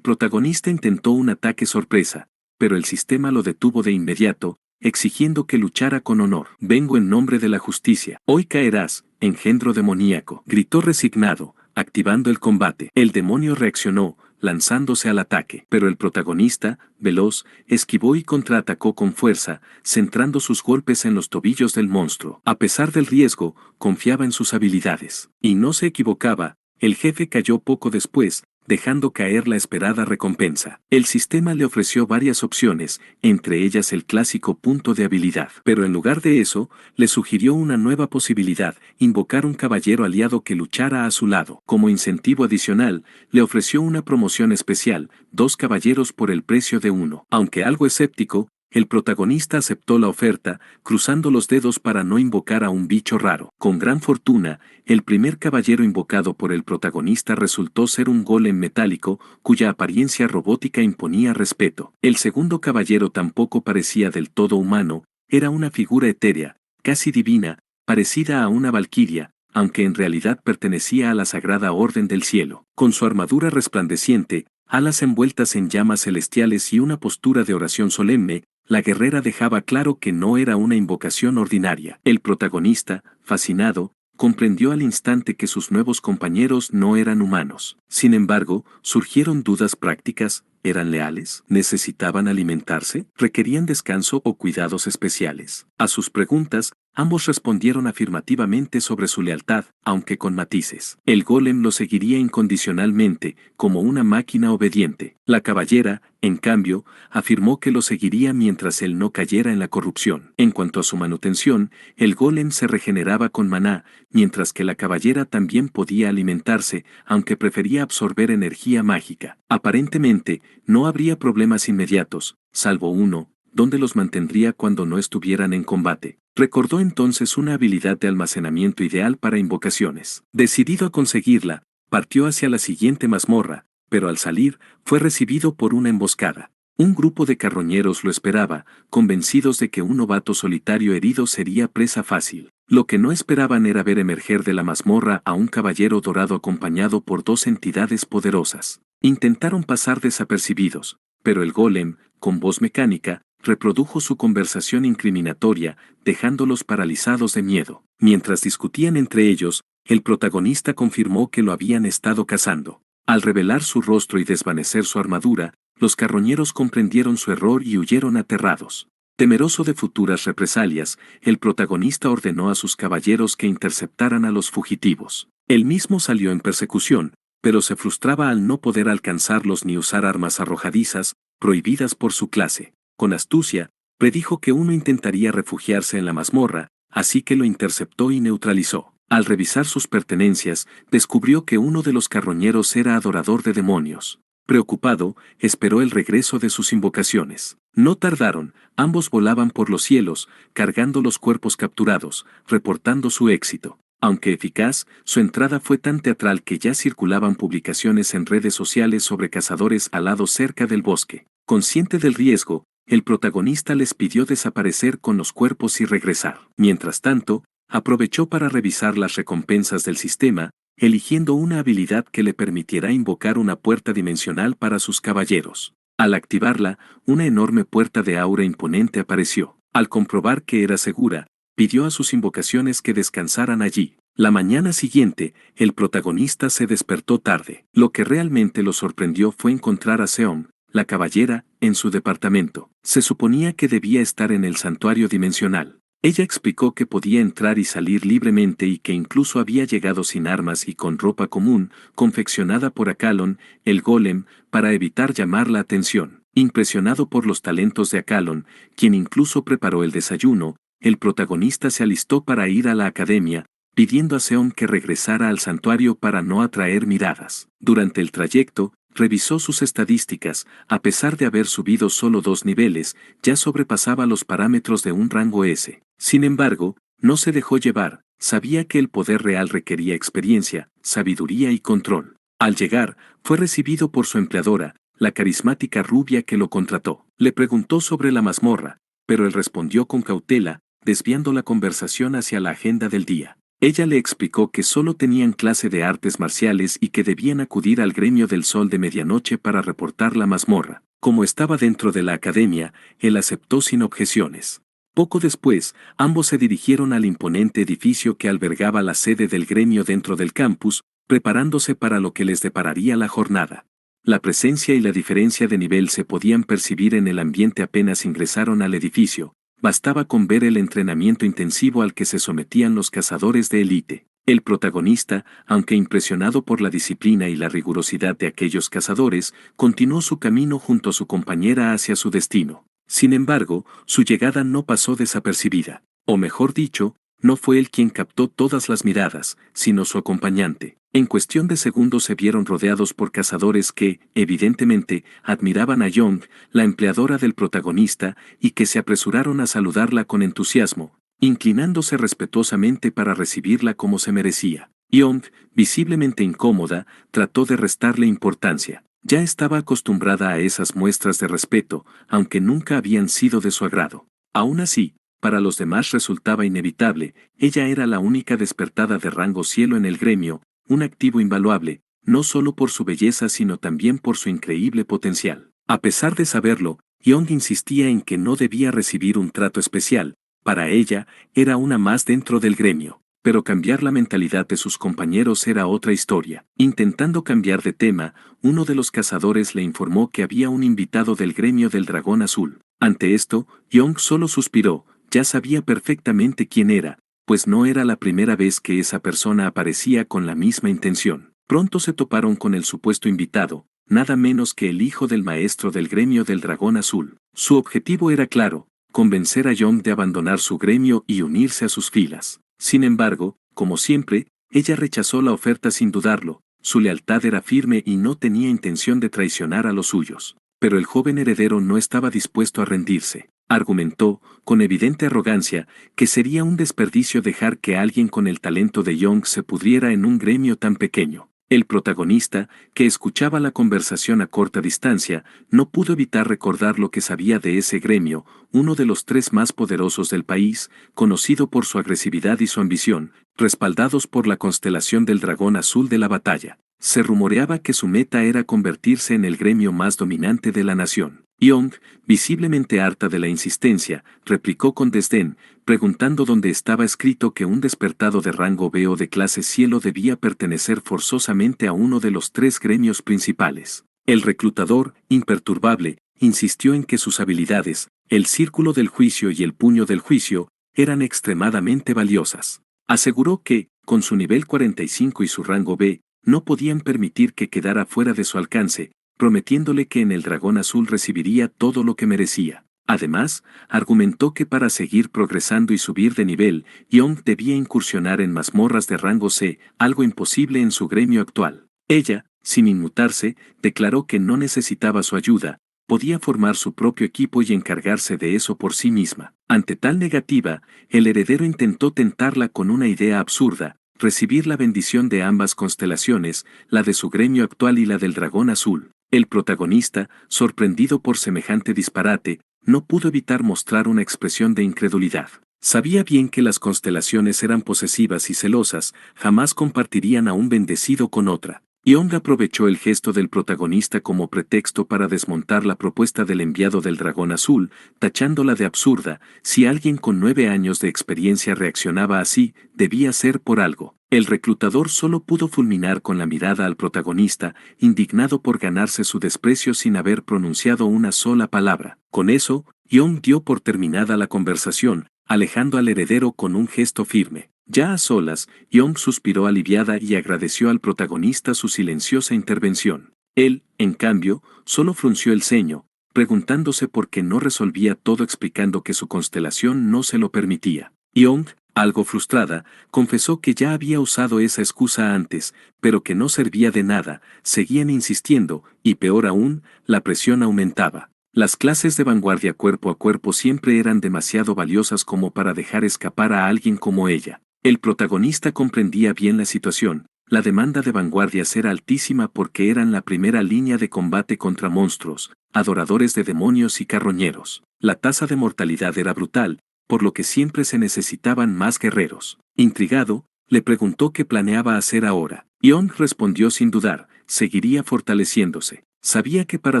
protagonista intentó un ataque sorpresa, pero el sistema lo detuvo de inmediato, exigiendo que luchara con honor. «Vengo en nombre de la justicia. Hoy caerás, engendro demoníaco», gritó resignado, activando el combate. El demonio reaccionó, lanzándose al ataque, pero el protagonista, veloz, esquivó y contraatacó con fuerza, centrando sus golpes en los tobillos del monstruo. A pesar del riesgo, confiaba en sus habilidades. Y no se equivocaba. El jefe cayó poco después, dejando caer la esperada recompensa. El sistema le ofreció varias opciones, entre ellas el clásico punto de habilidad. Pero en lugar de eso, le sugirió una nueva posibilidad: invocar un caballero aliado que luchara a su lado. Como incentivo adicional, le ofreció una promoción especial: 2 caballeros por el precio de uno. Aunque algo escéptico, el protagonista aceptó la oferta, cruzando los dedos para no invocar a un bicho raro. Con gran fortuna, el primer caballero invocado por el protagonista resultó ser un golem metálico, cuya apariencia robótica imponía respeto. El segundo caballero tampoco parecía del todo humano, era una figura etérea, casi divina, parecida a una valquiria, aunque en realidad pertenecía a la Sagrada Orden del Cielo. Con su armadura resplandeciente, alas envueltas en llamas celestiales y una postura de oración solemne, la guerrera dejaba claro que no era una invocación ordinaria. El protagonista, fascinado, comprendió al instante que sus nuevos compañeros no eran humanos. Sin embargo, surgieron dudas prácticas. ¿Eran leales? ¿Necesitaban alimentarse? ¿Requerían descanso o cuidados especiales? A sus preguntas, ambos respondieron afirmativamente sobre su lealtad, aunque con matices. El golem lo seguiría incondicionalmente, como una máquina obediente. La caballera, en cambio, afirmó que lo seguiría mientras él no cayera en la corrupción. En cuanto a su manutención, el golem se regeneraba con maná, mientras que la caballera también podía alimentarse, aunque prefería absorber energía mágica. Aparentemente, no habría problemas inmediatos, salvo uno, donde los mantendría cuando no estuvieran en combate. Recordó entonces una habilidad de almacenamiento ideal para invocaciones. Decidido a conseguirla, partió hacia la siguiente mazmorra, pero al salir, fue recibido por una emboscada. Un grupo de carroñeros lo esperaba, convencidos de que un novato solitario herido sería presa fácil. Lo que no esperaban era ver emerger de la mazmorra a un caballero dorado acompañado por dos entidades poderosas. Intentaron pasar desapercibidos, pero el golem, con voz mecánica, reprodujo su conversación incriminatoria, dejándolos paralizados de miedo. Mientras discutían entre ellos, el protagonista confirmó que lo habían estado cazando. Al revelar su rostro y desvanecer su armadura, los carroñeros comprendieron su error y huyeron aterrados. Temeroso de futuras represalias, el protagonista ordenó a sus caballeros que interceptaran a los fugitivos. Él mismo salió en persecución, pero se frustraba al no poder alcanzarlos ni usar armas arrojadizas, prohibidas por su clase. Con astucia, predijo que uno intentaría refugiarse en la mazmorra, así que lo interceptó y neutralizó. Al revisar sus pertenencias, descubrió que uno de los carroñeros era adorador de demonios. Preocupado, esperó el regreso de sus invocaciones. No tardaron, ambos volaban por los cielos, cargando los cuerpos capturados, reportando su éxito. Aunque eficaz, su entrada fue tan teatral que ya circulaban publicaciones en redes sociales sobre cazadores alados cerca del bosque. Consciente del riesgo, el protagonista les pidió desaparecer con los cuerpos y regresar. Mientras tanto, aprovechó para revisar las recompensas del sistema, eligiendo una habilidad que le permitiera invocar una puerta dimensional para sus caballeros. Al activarla, una enorme puerta de aura imponente apareció. Al comprobar que era segura, pidió a sus invocaciones que descansaran allí. La mañana siguiente, el protagonista se despertó tarde. Lo que realmente lo sorprendió fue encontrar a Seon, la caballera, en su departamento. Se suponía que debía estar en el santuario dimensional. Ella explicó que podía entrar y salir libremente y que incluso había llegado sin armas y con ropa común, confeccionada por Acalon, el golem, para evitar llamar la atención. Impresionado por los talentos de Acalon, quien incluso preparó el desayuno, el protagonista se alistó para ir a la academia, pidiendo a Seon que regresara al santuario para no atraer miradas. Durante el trayecto, revisó sus estadísticas, a pesar de haber subido solo 2 niveles, ya sobrepasaba los parámetros de un rango S. Sin embargo, no se dejó llevar, sabía que el poder real requería experiencia, sabiduría y control. Al llegar, fue recibido por su empleadora, la carismática rubia que lo contrató. Le preguntó sobre la mazmorra, pero él respondió con cautela, desviando la conversación hacia la agenda del día. Ella le explicó que solo tenían clase de artes marciales y que debían acudir al gremio del sol de medianoche para reportar la mazmorra. Como estaba dentro de la academia, él aceptó sin objeciones. Poco después, ambos se dirigieron al imponente edificio que albergaba la sede del gremio dentro del campus, preparándose para lo que les depararía la jornada. La presencia y la diferencia de nivel se podían percibir en el ambiente apenas ingresaron al edificio. Bastaba con ver el entrenamiento intensivo al que se sometían los cazadores de élite. El protagonista, aunque impresionado por la disciplina y la rigurosidad de aquellos cazadores, continuó su camino junto a su compañera hacia su destino. Sin embargo, su llegada no pasó desapercibida. O mejor dicho, no fue él quien captó todas las miradas, sino su acompañante. En cuestión de segundos se vieron rodeados por cazadores que, evidentemente, admiraban a Young, la empleadora del protagonista, y que se apresuraron a saludarla con entusiasmo, inclinándose respetuosamente para recibirla como se merecía. Young, visiblemente incómoda, trató de restarle importancia. Ya estaba acostumbrada a esas muestras de respeto, aunque nunca habían sido de su agrado. Aún así, para los demás resultaba inevitable, ella era la única despertada de rango cielo en el gremio, un activo invaluable, no solo por su belleza sino también por su increíble potencial. A pesar de saberlo, Young insistía en que no debía recibir un trato especial, para ella, era una más dentro del gremio. Pero cambiar la mentalidad de sus compañeros era otra historia. Intentando cambiar de tema, uno de los cazadores le informó que había un invitado del gremio del Dragón Azul. Ante esto, Young solo suspiró, ya sabía perfectamente quién era, pues no era la primera vez que esa persona aparecía con la misma intención. Pronto se toparon con el supuesto invitado, nada menos que el hijo del maestro del gremio del Dragón Azul. Su objetivo era claro, convencer a Young de abandonar su gremio y unirse a sus filas. Sin embargo, como siempre, ella rechazó la oferta sin dudarlo, su lealtad era firme y no tenía intención de traicionar a los suyos. Pero el joven heredero no estaba dispuesto a rendirse. Argumentó, con evidente arrogancia, que sería un desperdicio dejar que alguien con el talento de Young se pudriera en un gremio tan pequeño. El protagonista, que escuchaba la conversación a corta distancia, no pudo evitar recordar lo que sabía de ese gremio, uno de los 3 más poderosos del país, conocido por su agresividad y su ambición, respaldados por la constelación del dragón azul de la batalla. Se rumoreaba que su meta era convertirse en el gremio más dominante de la nación. Young, visiblemente harta de la insistencia, replicó con desdén, preguntando dónde estaba escrito que un despertado de rango B o de clase cielo debía pertenecer forzosamente a uno de los 3 gremios principales. El reclutador, imperturbable, insistió en que sus habilidades, el círculo del juicio y el puño del juicio, eran extremadamente valiosas. Aseguró que, con su nivel 45 y su rango B, no podían permitir que quedara fuera de su alcance, prometiéndole que en el Dragón Azul recibiría todo lo que merecía. Además, argumentó que para seguir progresando y subir de nivel, Young debía incursionar en mazmorras de rango C, algo imposible en su gremio actual. Ella, sin inmutarse, declaró que no necesitaba su ayuda, podía formar su propio equipo y encargarse de eso por sí misma. Ante tal negativa, el heredero intentó tentarla con una idea absurda, recibir la bendición de ambas constelaciones, la de su gremio actual y la del Dragón Azul. El protagonista, sorprendido por semejante disparate, no pudo evitar mostrar una expresión de incredulidad. Sabía bien que las constelaciones eran posesivas y celosas, jamás compartirían a un bendecido con otra. Young aprovechó el gesto del protagonista como pretexto para desmontar la propuesta del enviado del Dragón Azul, tachándola de absurda. Si alguien con 9 años de experiencia reaccionaba así, debía ser por algo. El reclutador solo pudo fulminar con la mirada al protagonista, indignado por ganarse su desprecio sin haber pronunciado una sola palabra. Con eso, Young dio por terminada la conversación, alejando al heredero con un gesto firme. Ya a solas, Young suspiró aliviada y agradeció al protagonista su silenciosa intervención. Él, en cambio, solo frunció el ceño, preguntándose por qué no resolvía todo explicando que su constelación no se lo permitía. Young, algo frustrada, confesó que ya había usado esa excusa antes, pero que no servía de nada, seguían insistiendo, y peor aún, la presión aumentaba. Las clases de vanguardia cuerpo a cuerpo siempre eran demasiado valiosas como para dejar escapar a alguien como ella. El protagonista comprendía bien la situación, la demanda de vanguardias era altísima porque eran la primera línea de combate contra monstruos, adoradores de demonios y carroñeros. La tasa de mortalidad era brutal, por lo que siempre se necesitaban más guerreros. Intrigado, le preguntó qué planeaba hacer ahora. Young respondió sin dudar, seguiría fortaleciéndose. Sabía que para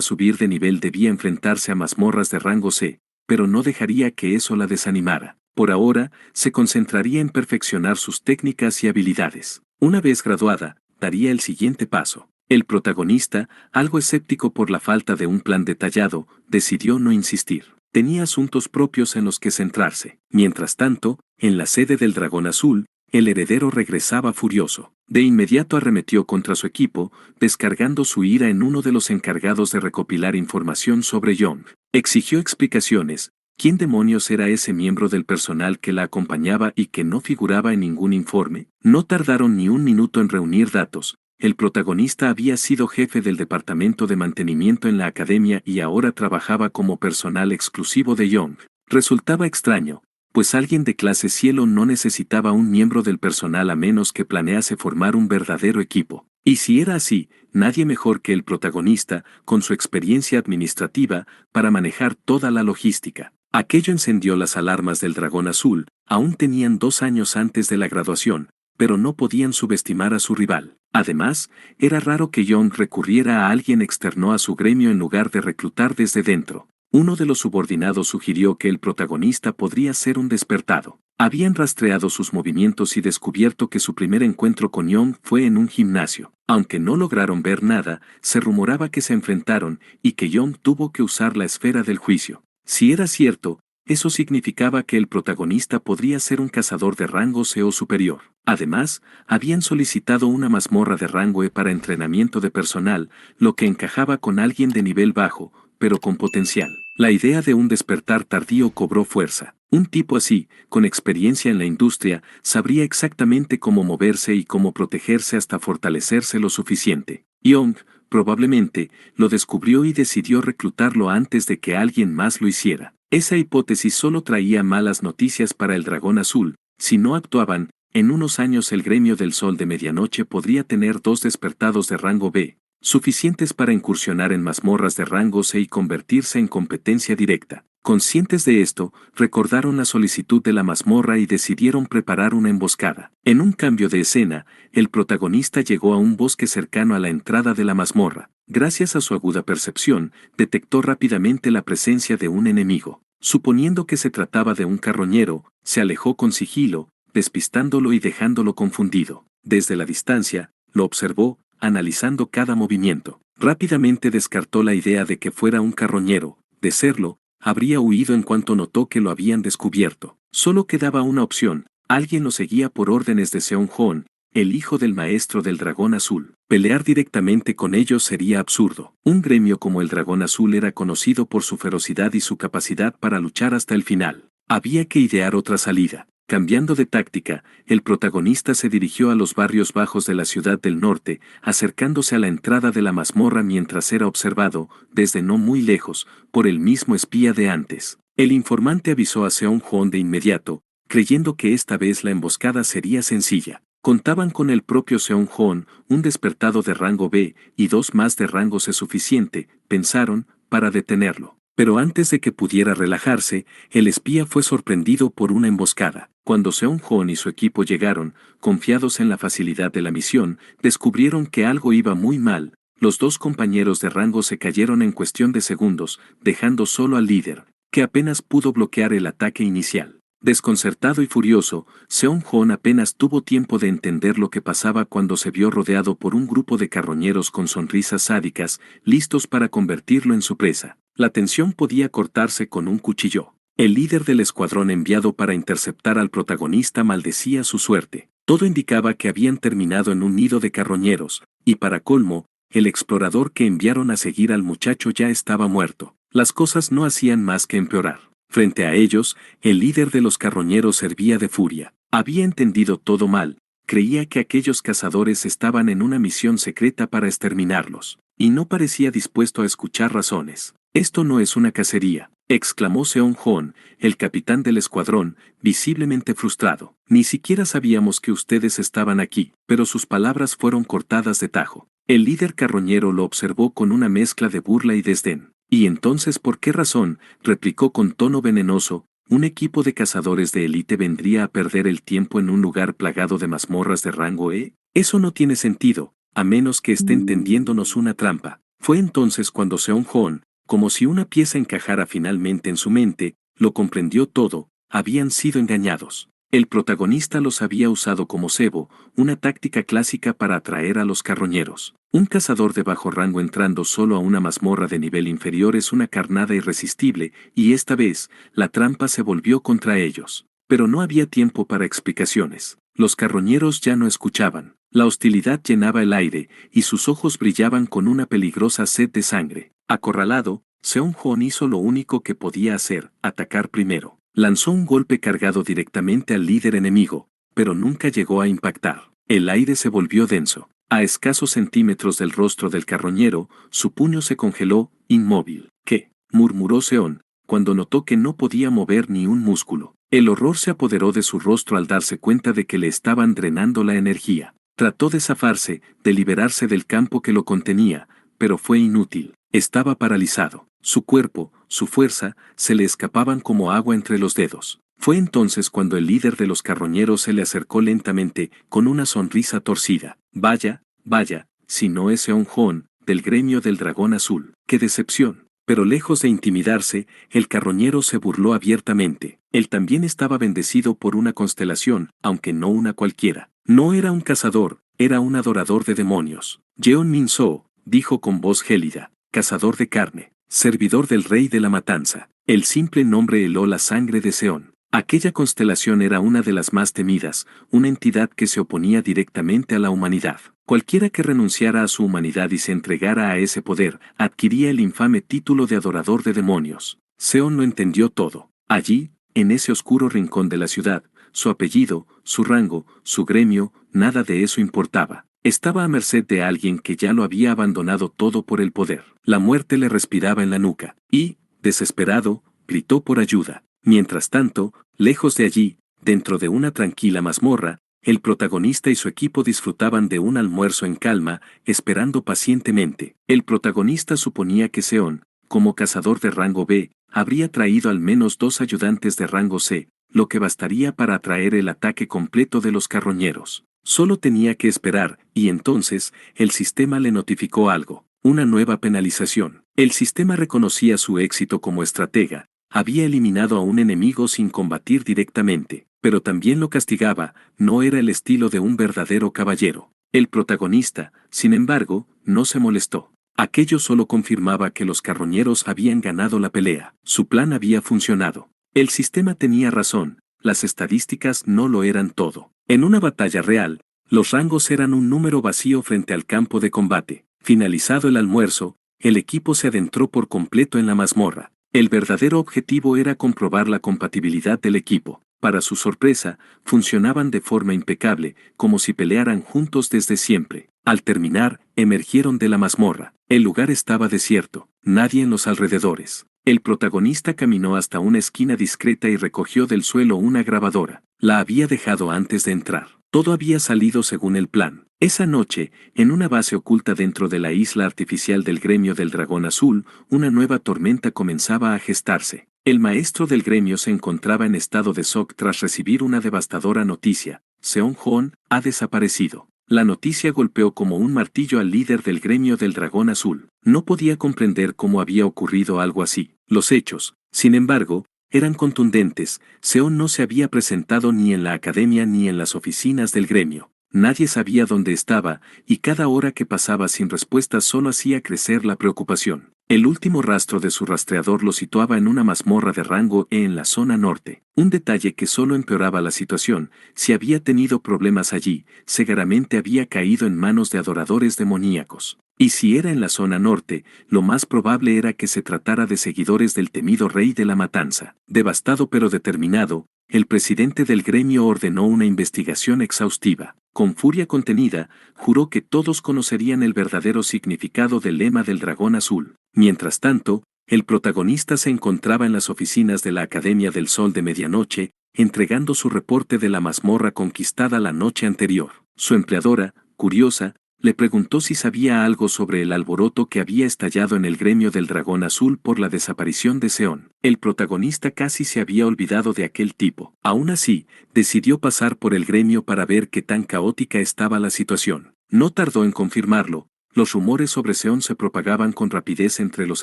subir de nivel debía enfrentarse a mazmorras de rango C, pero no dejaría que eso la desanimara. Por ahora, se concentraría en perfeccionar sus técnicas y habilidades. Una vez graduada, daría el siguiente paso. El protagonista, algo escéptico por la falta de un plan detallado, decidió no insistir. Tenía asuntos propios en los que centrarse. Mientras tanto, en la sede del Dragón Azul, el heredero regresaba furioso. De inmediato arremetió contra su equipo, descargando su ira en uno de los encargados de recopilar información sobre Young. Exigió explicaciones, ¿Quién demonios era ese miembro del personal que la acompañaba y que no figuraba en ningún informe? No tardaron ni un minuto en reunir datos. El protagonista había sido jefe del departamento de mantenimiento en la academia y ahora trabajaba como personal exclusivo de Young. Resultaba extraño, pues alguien de clase cielo no necesitaba un miembro del personal a menos que planease formar un verdadero equipo. Y si era así, nadie mejor que el protagonista, con su experiencia administrativa, para manejar toda la logística. Aquello encendió las alarmas del Dragón Azul. Aún tenían 2 años antes de la graduación, pero no podían subestimar a su rival. Además, era raro que Young recurriera a alguien externo a su gremio en lugar de reclutar desde dentro. Uno de los subordinados sugirió que el protagonista podría ser un despertado. Habían rastreado sus movimientos y descubierto que su primer encuentro con Young fue en un gimnasio. Aunque no lograron ver nada, se rumoraba que se enfrentaron y que Young tuvo que usar la esfera del juicio. Si era cierto, eso significaba que el protagonista podría ser un cazador de rango C o superior. Además, habían solicitado una mazmorra de rango E para entrenamiento de personal, lo que encajaba con alguien de nivel bajo, pero con potencial. La idea de un despertar tardío cobró fuerza. Un tipo así, con experiencia en la industria, sabría exactamente cómo moverse y cómo protegerse hasta fortalecerse lo suficiente. Young, probablemente, lo descubrió y decidió reclutarlo antes de que alguien más lo hiciera. Esa hipótesis solo traía malas noticias para el Dragón Azul. Si no actuaban, en unos años el gremio del Sol de Medianoche podría tener 2 despertados de rango B, suficientes para incursionar en mazmorras de rango C y convertirse en competencia directa. Conscientes de esto, recordaron la solicitud de la mazmorra y decidieron preparar una emboscada. En un cambio de escena, el protagonista llegó a un bosque cercano a la entrada de la mazmorra. Gracias a su aguda percepción, detectó rápidamente la presencia de un enemigo. Suponiendo que se trataba de un carroñero, se alejó con sigilo, despistándolo y dejándolo confundido. Desde la distancia, lo observó, analizando cada movimiento. Rápidamente descartó la idea de que fuera un carroñero. De serlo, habría huido en cuanto notó que lo habían descubierto. Solo quedaba una opción: alguien lo seguía por órdenes de Seong-hoon, el hijo del maestro del Dragón Azul. Pelear directamente con ellos sería absurdo. Un gremio como el Dragón Azul era conocido por su ferocidad y su capacidad para luchar hasta el final. Había que idear otra salida. Cambiando de táctica, el protagonista se dirigió a los barrios bajos de la ciudad del norte, acercándose a la entrada de la mazmorra mientras era observado, desde no muy lejos, por el mismo espía de antes. El informante avisó a Seong-hoon de inmediato, creyendo que esta vez la emboscada sería sencilla. Contaban con el propio Seong-hoon, un despertado de rango B, y 2 más de rango C suficiente, pensaron, para detenerlo. Pero antes de que pudiera relajarse, el espía fue sorprendido por una emboscada. Cuando Seong-hoon y su equipo llegaron, confiados en la facilidad de la misión, descubrieron que algo iba muy mal. Los 2 compañeros de rango se cayeron en cuestión de segundos, dejando solo al líder, que apenas pudo bloquear el ataque inicial. Desconcertado y furioso, Seong-hoon apenas tuvo tiempo de entender lo que pasaba cuando se vio rodeado por un grupo de carroñeros con sonrisas sádicas, listos para convertirlo en su presa. La tensión podía cortarse con un cuchillo. El líder del escuadrón enviado para interceptar al protagonista maldecía su suerte. Todo indicaba que habían terminado en un nido de carroñeros, y para colmo, el explorador que enviaron a seguir al muchacho ya estaba muerto. Las cosas no hacían más que empeorar. Frente a ellos, el líder de los carroñeros hervía de furia. Había entendido todo mal, creía que aquellos cazadores estaban en una misión secreta para exterminarlos, y no parecía dispuesto a escuchar razones. «Esto no es una cacería», exclamó Seong-hoon, el capitán del escuadrón, visiblemente frustrado. «Ni siquiera sabíamos que ustedes estaban aquí», pero sus palabras fueron cortadas de tajo. El líder carroñero lo observó con una mezcla de burla y desdén. «¿Y entonces por qué razón?», replicó con tono venenoso, «un equipo de cazadores de élite vendría a perder el tiempo en un lugar plagado de mazmorras de rango E? Eso no tiene sentido, a menos que estén tendiéndonos una trampa». Fue entonces cuando Seong-hoon, como si una pieza encajara finalmente en su mente, lo comprendió todo: habían sido engañados. El protagonista los había usado como cebo, una táctica clásica para atraer a los carroñeros. Un cazador de bajo rango entrando solo a una mazmorra de nivel inferior es una carnada irresistible, y esta vez, la trampa se volvió contra ellos. Pero no había tiempo para explicaciones. Los carroñeros ya no escuchaban. La hostilidad llenaba el aire, y sus ojos brillaban con una peligrosa sed de sangre. Acorralado, Seon-Hon hizo lo único que podía hacer, atacar primero. Lanzó un golpe cargado directamente al líder enemigo, pero nunca llegó a impactar. El aire se volvió denso. A escasos centímetros del rostro del carroñero, su puño se congeló, inmóvil. ¿Qué?, murmuró Seon, cuando notó que no podía mover ni un músculo. El horror se apoderó de su rostro al darse cuenta de que le estaban drenando la energía. Trató de zafarse, de liberarse del campo que lo contenía, pero fue inútil. Estaba paralizado. Su cuerpo, su fuerza, se le escapaban como agua entre los dedos. Fue entonces cuando el líder de los carroñeros se le acercó lentamente, con una sonrisa torcida. Vaya, vaya, si no es Seon-Hon, del gremio del Dragón Azul. ¡Qué decepción! Pero lejos de intimidarse, el carroñero se burló abiertamente. Él también estaba bendecido por una constelación, aunque no una cualquiera. No era un cazador, era un adorador de demonios. Jeon Min-soo, dijo con voz gélida, cazador de carne, servidor del rey de la matanza. El simple nombre heló la sangre de Seon. Aquella constelación era una de las más temidas, una entidad que se oponía directamente a la humanidad. Cualquiera que renunciara a su humanidad y se entregara a ese poder, adquiría el infame título de adorador de demonios. Seon lo entendió todo. Allí, en ese oscuro rincón de la ciudad, su apellido, su rango, su gremio, nada de eso importaba. Estaba a merced de alguien que ya lo había abandonado todo por el poder. La muerte le respiraba en la nuca, y, desesperado, gritó por ayuda. Mientras tanto, lejos de allí, dentro de una tranquila mazmorra, el protagonista y su equipo disfrutaban de un almuerzo en calma, esperando pacientemente. El protagonista suponía que Seon, como cazador de rango B, habría traído al menos 2 ayudantes de rango C, lo que bastaría para atraer el ataque completo de los carroñeros. Solo tenía que esperar, y entonces, el sistema le notificó algo, una nueva penalización. El sistema reconocía su éxito como estratega. Había eliminado a un enemigo sin combatir directamente, pero también lo castigaba. No era el estilo de un verdadero caballero. El protagonista, sin embargo, no se molestó. Aquello solo confirmaba que los carroñeros habían ganado la pelea. Su plan había funcionado. El sistema tenía razón, las estadísticas no lo eran todo. En una batalla real, los rangos eran un número vacío frente al campo de combate. Finalizado el almuerzo, el equipo se adentró por completo en la mazmorra. El verdadero objetivo era comprobar la compatibilidad del equipo. Para su sorpresa, funcionaban de forma impecable, como si pelearan juntos desde siempre. Al terminar, emergieron de la mazmorra. El lugar estaba desierto, nadie en los alrededores. El protagonista caminó hasta una esquina discreta y recogió del suelo una grabadora. La había dejado antes de entrar. Todo había salido según el plan. Esa noche, en una base oculta dentro de la isla artificial del gremio del Dragón Azul, una nueva tormenta comenzaba a gestarse. El maestro del gremio se encontraba en estado de shock tras recibir una devastadora noticia. Seon-Hon ha desaparecido. La noticia golpeó como un martillo al líder del gremio del Dragón Azul. No podía comprender cómo había ocurrido algo así. Los hechos, sin embargo, eran contundentes. Seon no se había presentado ni en la academia ni en las oficinas del gremio. Nadie sabía dónde estaba, y cada hora que pasaba sin respuesta solo hacía crecer la preocupación. El último rastro de su rastreador lo situaba en una mazmorra de rango E en la zona norte. Un detalle que solo empeoraba la situación. Si había tenido problemas allí, seguramente había caído en manos de adoradores demoníacos. Y si era en la zona norte, lo más probable era que se tratara de seguidores del temido rey de la matanza. Devastado pero determinado, el presidente del gremio ordenó una investigación exhaustiva. Con furia contenida, juró que todos conocerían el verdadero significado del lema del Dragón Azul. Mientras tanto, el protagonista se encontraba en las oficinas de la Academia del Sol de Medianoche, entregando su reporte de la mazmorra conquistada la noche anterior. Su empleadora, curiosa, le preguntó si sabía algo sobre el alboroto que había estallado en el gremio del Dragón Azul por la desaparición de Seon. El protagonista casi se había olvidado de aquel tipo. Aún así, decidió pasar por el gremio para ver qué tan caótica estaba la situación. No tardó en confirmarlo. Los rumores sobre Seon se propagaban con rapidez entre los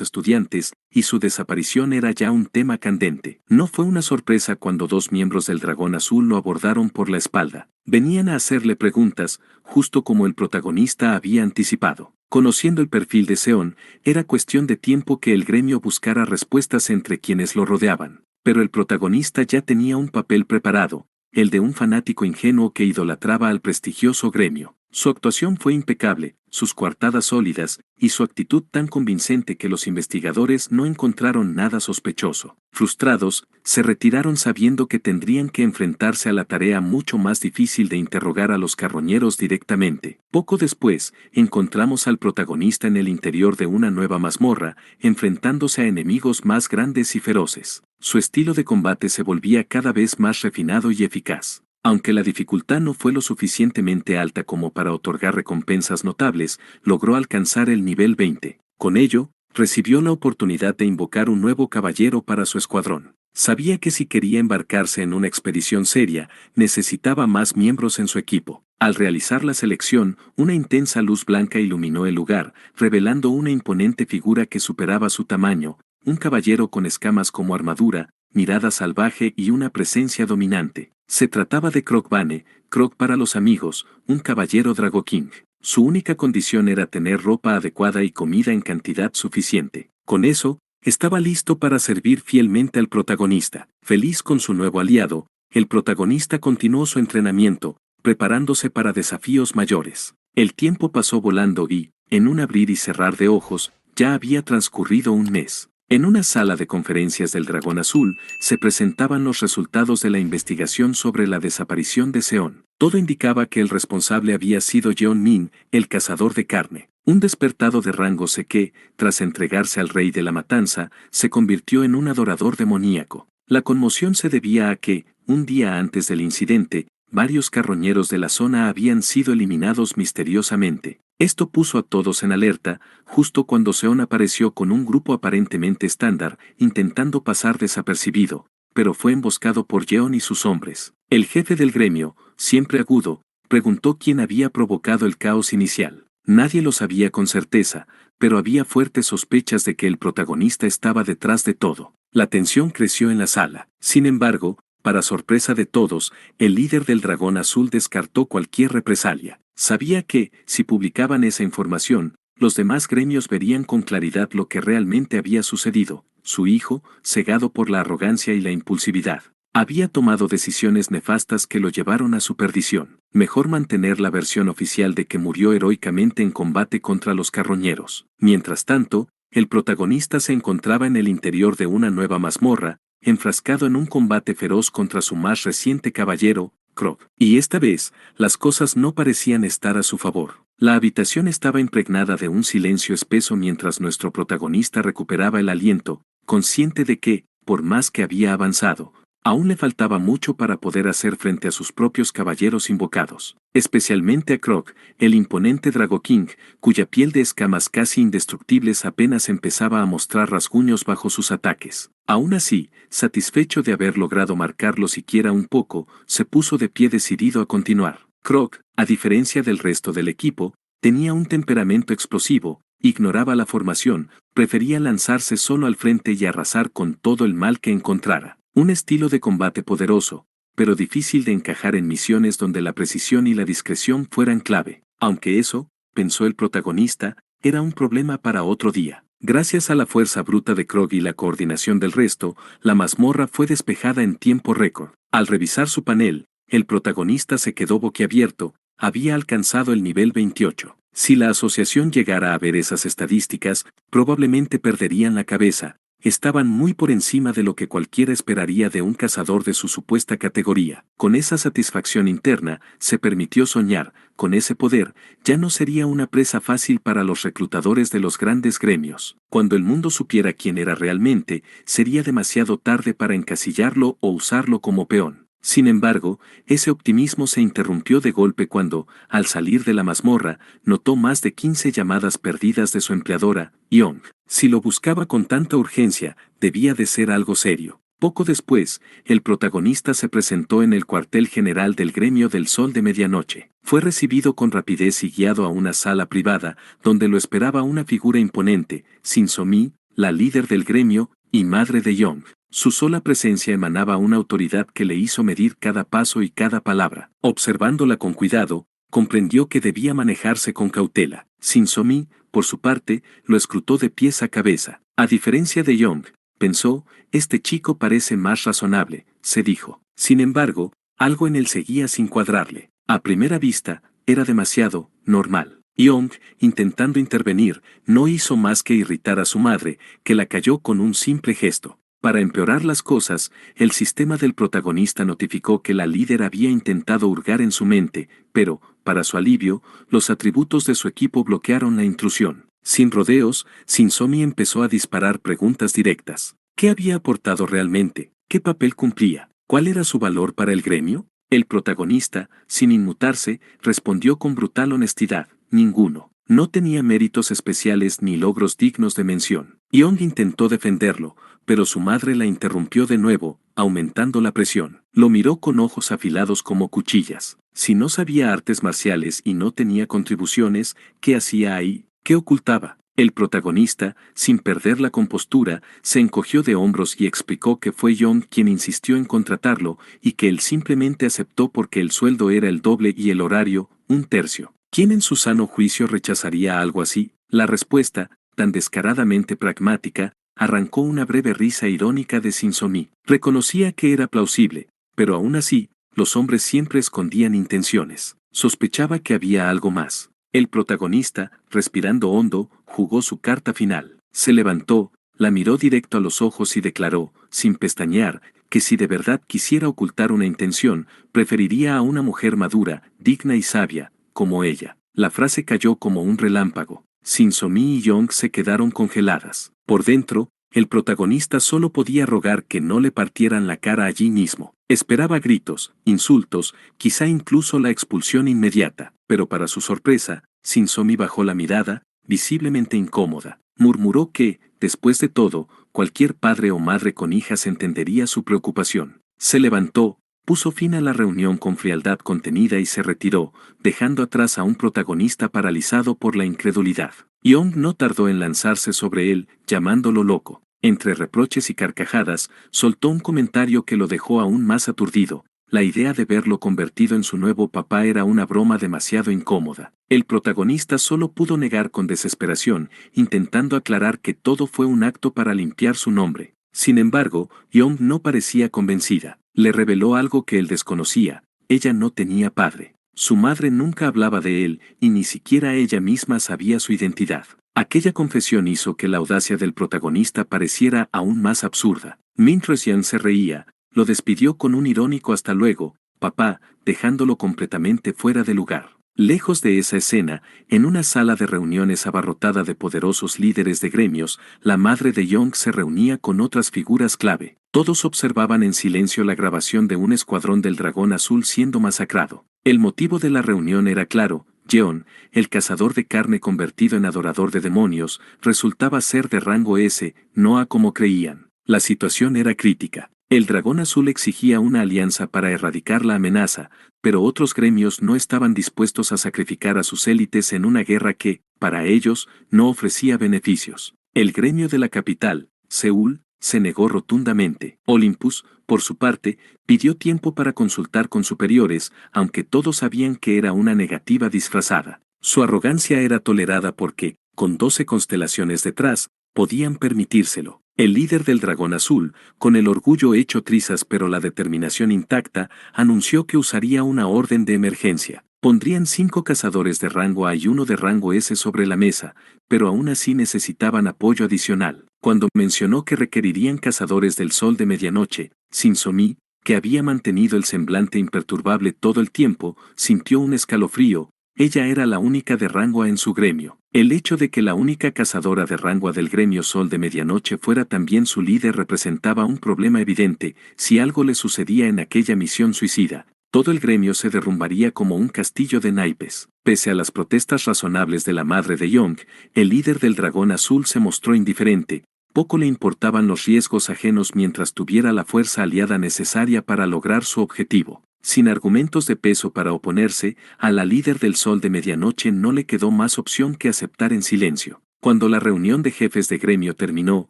estudiantes, y su desaparición era ya un tema candente. No fue una sorpresa cuando 2 miembros del Dragón Azul lo abordaron por la espalda. Venían a hacerle preguntas, justo como el protagonista había anticipado. Conociendo el perfil de Seon, era cuestión de tiempo que el gremio buscara respuestas entre quienes lo rodeaban. Pero el protagonista ya tenía un papel preparado, el de un fanático ingenuo que idolatraba al prestigioso gremio. Su actuación fue impecable, sus coartadas sólidas, y su actitud tan convincente que los investigadores no encontraron nada sospechoso. Frustrados, se retiraron sabiendo que tendrían que enfrentarse a la tarea mucho más difícil de interrogar a los carroñeros directamente. Poco después, encontramos al protagonista en el interior de una nueva mazmorra, enfrentándose a enemigos más grandes y feroces. Su estilo de combate se volvía cada vez más refinado y eficaz. Aunque la dificultad no fue lo suficientemente alta como para otorgar recompensas notables, logró alcanzar el nivel 20. Con ello, recibió la oportunidad de invocar un nuevo caballero para su escuadrón. Sabía que si quería embarcarse en una expedición seria, necesitaba más miembros en su equipo. Al realizar la selección, una intensa luz blanca iluminó el lugar, revelando una imponente figura que superaba su tamaño, un caballero con escamas como armadura, mirada salvaje y una presencia dominante. Se trataba de Croc Bane, Croc para los amigos, un caballero Drago King. Su única condición era tener ropa adecuada y comida en cantidad suficiente. Con eso, estaba listo para servir fielmente al protagonista. Feliz con su nuevo aliado, el protagonista continuó su entrenamiento, preparándose para desafíos mayores. El tiempo pasó volando y, en un abrir y cerrar de ojos, ya había transcurrido un mes. En una sala de conferencias del Dragón Azul, se presentaban los resultados de la investigación sobre la desaparición de Seon. Todo indicaba que el responsable había sido Jeon Min, el cazador de carne. Un despertado de rango C que, tras entregarse al rey de la matanza, se convirtió en un adorador demoníaco. La conmoción se debía a que, un día antes del incidente, varios carroñeros de la zona habían sido eliminados misteriosamente. Esto puso a todos en alerta, justo cuando Seon apareció con un grupo aparentemente estándar, intentando pasar desapercibido, pero fue emboscado por Jeon y sus hombres. El jefe del gremio, siempre agudo, preguntó quién había provocado el caos inicial. Nadie lo sabía con certeza, pero había fuertes sospechas de que el protagonista estaba detrás de todo. La tensión creció en la sala. Sin embargo, para sorpresa de todos, el líder del Dragón Azul descartó cualquier represalia. Sabía que, si publicaban esa información, los demás gremios verían con claridad lo que realmente había sucedido. Su hijo, cegado por la arrogancia y la impulsividad, había tomado decisiones nefastas que lo llevaron a su perdición. Mejor mantener la versión oficial de que murió heroicamente en combate contra los carroñeros. Mientras tanto, el protagonista se encontraba en el interior de una nueva mazmorra, enfrascado en un combate feroz contra su más reciente caballero, Croc. Y esta vez, las cosas no parecían estar a su favor. La habitación estaba impregnada de un silencio espeso mientras nuestro protagonista recuperaba el aliento, consciente de que, por más que había avanzado, aún le faltaba mucho para poder hacer frente a sus propios caballeros invocados, especialmente a Croc, el imponente Drago King, cuya piel de escamas casi indestructibles apenas empezaba a mostrar rasguños bajo sus ataques. Aún así, satisfecho de haber logrado marcarlo siquiera un poco, se puso de pie decidido a continuar. Croc, a diferencia del resto del equipo, tenía un temperamento explosivo, ignoraba la formación, prefería lanzarse solo al frente y arrasar con todo el mal que encontrara. Un estilo de combate poderoso, pero difícil de encajar en misiones donde la precisión y la discreción fueran clave. Aunque eso, pensó el protagonista, era un problema para otro día. Gracias a la fuerza bruta de Croc y la coordinación del resto, la mazmorra fue despejada en tiempo récord. Al revisar su panel, el protagonista se quedó boquiabierto, había alcanzado el nivel 28. Si la asociación llegara a ver esas estadísticas, probablemente perderían la cabeza. Estaban muy por encima de lo que cualquiera esperaría de un cazador de su supuesta categoría. Con esa satisfacción interna, se permitió soñar, con ese poder, ya no sería una presa fácil para los reclutadores de los grandes gremios. Cuando el mundo supiera quién era realmente, sería demasiado tarde para encasillarlo o usarlo como peón. Sin embargo, ese optimismo se interrumpió de golpe cuando, al salir de la mazmorra, notó más de 15 llamadas perdidas de su empleadora, Young. Si lo buscaba con tanta urgencia, debía de ser algo serio. Poco después, el protagonista se presentó en el cuartel general del Gremio del Sol de Medianoche. Fue recibido con rapidez y guiado a una sala privada, donde lo esperaba una figura imponente, Shin-So-mi, la líder del gremio, y madre de Young. Su sola presencia emanaba una autoridad que le hizo medir cada paso y cada palabra. Observándola con cuidado, comprendió que debía manejarse con cautela. Shin-So-mi, por su parte, lo escrutó de pies a cabeza. A diferencia de Young, pensó, este chico parece más razonable, se dijo. Sin embargo, algo en él seguía sin cuadrarle. A primera vista, era demasiado normal. Yong, intentando intervenir, no hizo más que irritar a su madre, que la calló con un simple gesto. Para empeorar las cosas, el sistema del protagonista notificó que la líder había intentado hurgar en su mente, pero, para su alivio, los atributos de su equipo bloquearon la intrusión. Sin rodeos, Shinsomi empezó a disparar preguntas directas. ¿Qué había aportado realmente? ¿Qué papel cumplía? ¿Cuál era su valor para el gremio? El protagonista, sin inmutarse, respondió con brutal honestidad: ninguno. No tenía méritos especiales ni logros dignos de mención. Yong intentó defenderlo, pero su madre la interrumpió de nuevo, aumentando la presión. Lo miró con ojos afilados como cuchillas. Si no sabía artes marciales y no tenía contribuciones, ¿qué hacía ahí? ¿Qué ocultaba? El protagonista, sin perder la compostura, se encogió de hombros y explicó que fue Yong quien insistió en contratarlo y que él simplemente aceptó porque el sueldo era el doble y el horario, un tercio. ¿Quién en su sano juicio rechazaría algo así? La respuesta, tan descaradamente pragmática, arrancó una breve risa irónica de Shinsomi. Reconocía que era plausible, pero aún así, los hombres siempre escondían intenciones. Sospechaba que había algo más. El protagonista, respirando hondo, jugó su carta final. Se levantó, la miró directo a los ojos y declaró, sin pestañear, que si de verdad quisiera ocultar una intención, preferiría a una mujer madura, digna y sabia, como ella. La frase cayó como un relámpago. Shinsomi y Yong se quedaron congeladas. Por dentro, el protagonista solo podía rogar que no le partieran la cara allí mismo. Esperaba gritos, insultos, quizá incluso la expulsión inmediata, pero para su sorpresa, Shinsomi bajó la mirada, visiblemente incómoda. Murmuró que, después de todo, cualquier padre o madre con hijas entendería su preocupación. Se levantó, puso fin a la reunión con frialdad contenida y se retiró, dejando atrás a un protagonista paralizado por la incredulidad. Yong no tardó en lanzarse sobre él, llamándolo loco. Entre reproches y carcajadas, soltó un comentario que lo dejó aún más aturdido. La idea de verlo convertido en su nuevo papá era una broma demasiado incómoda. El protagonista solo pudo negar con desesperación, intentando aclarar que todo fue un acto para limpiar su nombre. Sin embargo, Yong no parecía convencida. Le reveló algo que él desconocía: ella no tenía padre. Su madre nunca hablaba de él, y ni siquiera ella misma sabía su identidad. Aquella confesión hizo que la audacia del protagonista pareciera aún más absurda. Mientras Yang se reía, lo despidió con un irónico hasta luego, papá, dejándolo completamente fuera de lugar. Lejos de esa escena, en una sala de reuniones abarrotada de poderosos líderes de gremios, la madre de Yong se reunía con otras figuras clave. Todos observaban en silencio la grabación de un escuadrón del dragón azul siendo masacrado. El motivo de la reunión era claro: Yeon, el cazador de carne convertido en adorador de demonios, resultaba ser de rango S, no A como creían. La situación era crítica. El dragón azul exigía una alianza para erradicar la amenaza, pero otros gremios no estaban dispuestos a sacrificar a sus élites en una guerra que, para ellos, no ofrecía beneficios. El gremio de la capital, Seúl, se negó rotundamente. Olympus, por su parte, pidió tiempo para consultar con superiores, aunque todos sabían que era una negativa disfrazada. Su arrogancia era tolerada porque, con 12 constelaciones detrás, podían permitírselo. El líder del dragón azul, con el orgullo hecho trizas pero la determinación intacta, anunció que usaría una orden de emergencia. Pondrían 5 cazadores de rango A y 1 de rango S sobre la mesa, pero aún así necesitaban apoyo adicional. Cuando mencionó que requerirían cazadores del sol de medianoche, Shinsomi, que había mantenido el semblante imperturbable todo el tiempo, sintió un escalofrío. Ella era la única de rango A en su gremio. El hecho de que la única cazadora de rango A del gremio Sol de Medianoche fuera también su líder representaba un problema evidente. Si algo le sucedía en aquella misión suicida, todo el gremio se derrumbaría como un castillo de naipes. Pese a las protestas razonables de la madre de Yong, el líder del dragón azul se mostró indiferente. Poco le importaban los riesgos ajenos mientras tuviera la fuerza aliada necesaria para lograr su objetivo. Sin argumentos de peso para oponerse, a la líder del Sol de Medianoche no le quedó más opción que aceptar en silencio. Cuando la reunión de jefes de gremio terminó,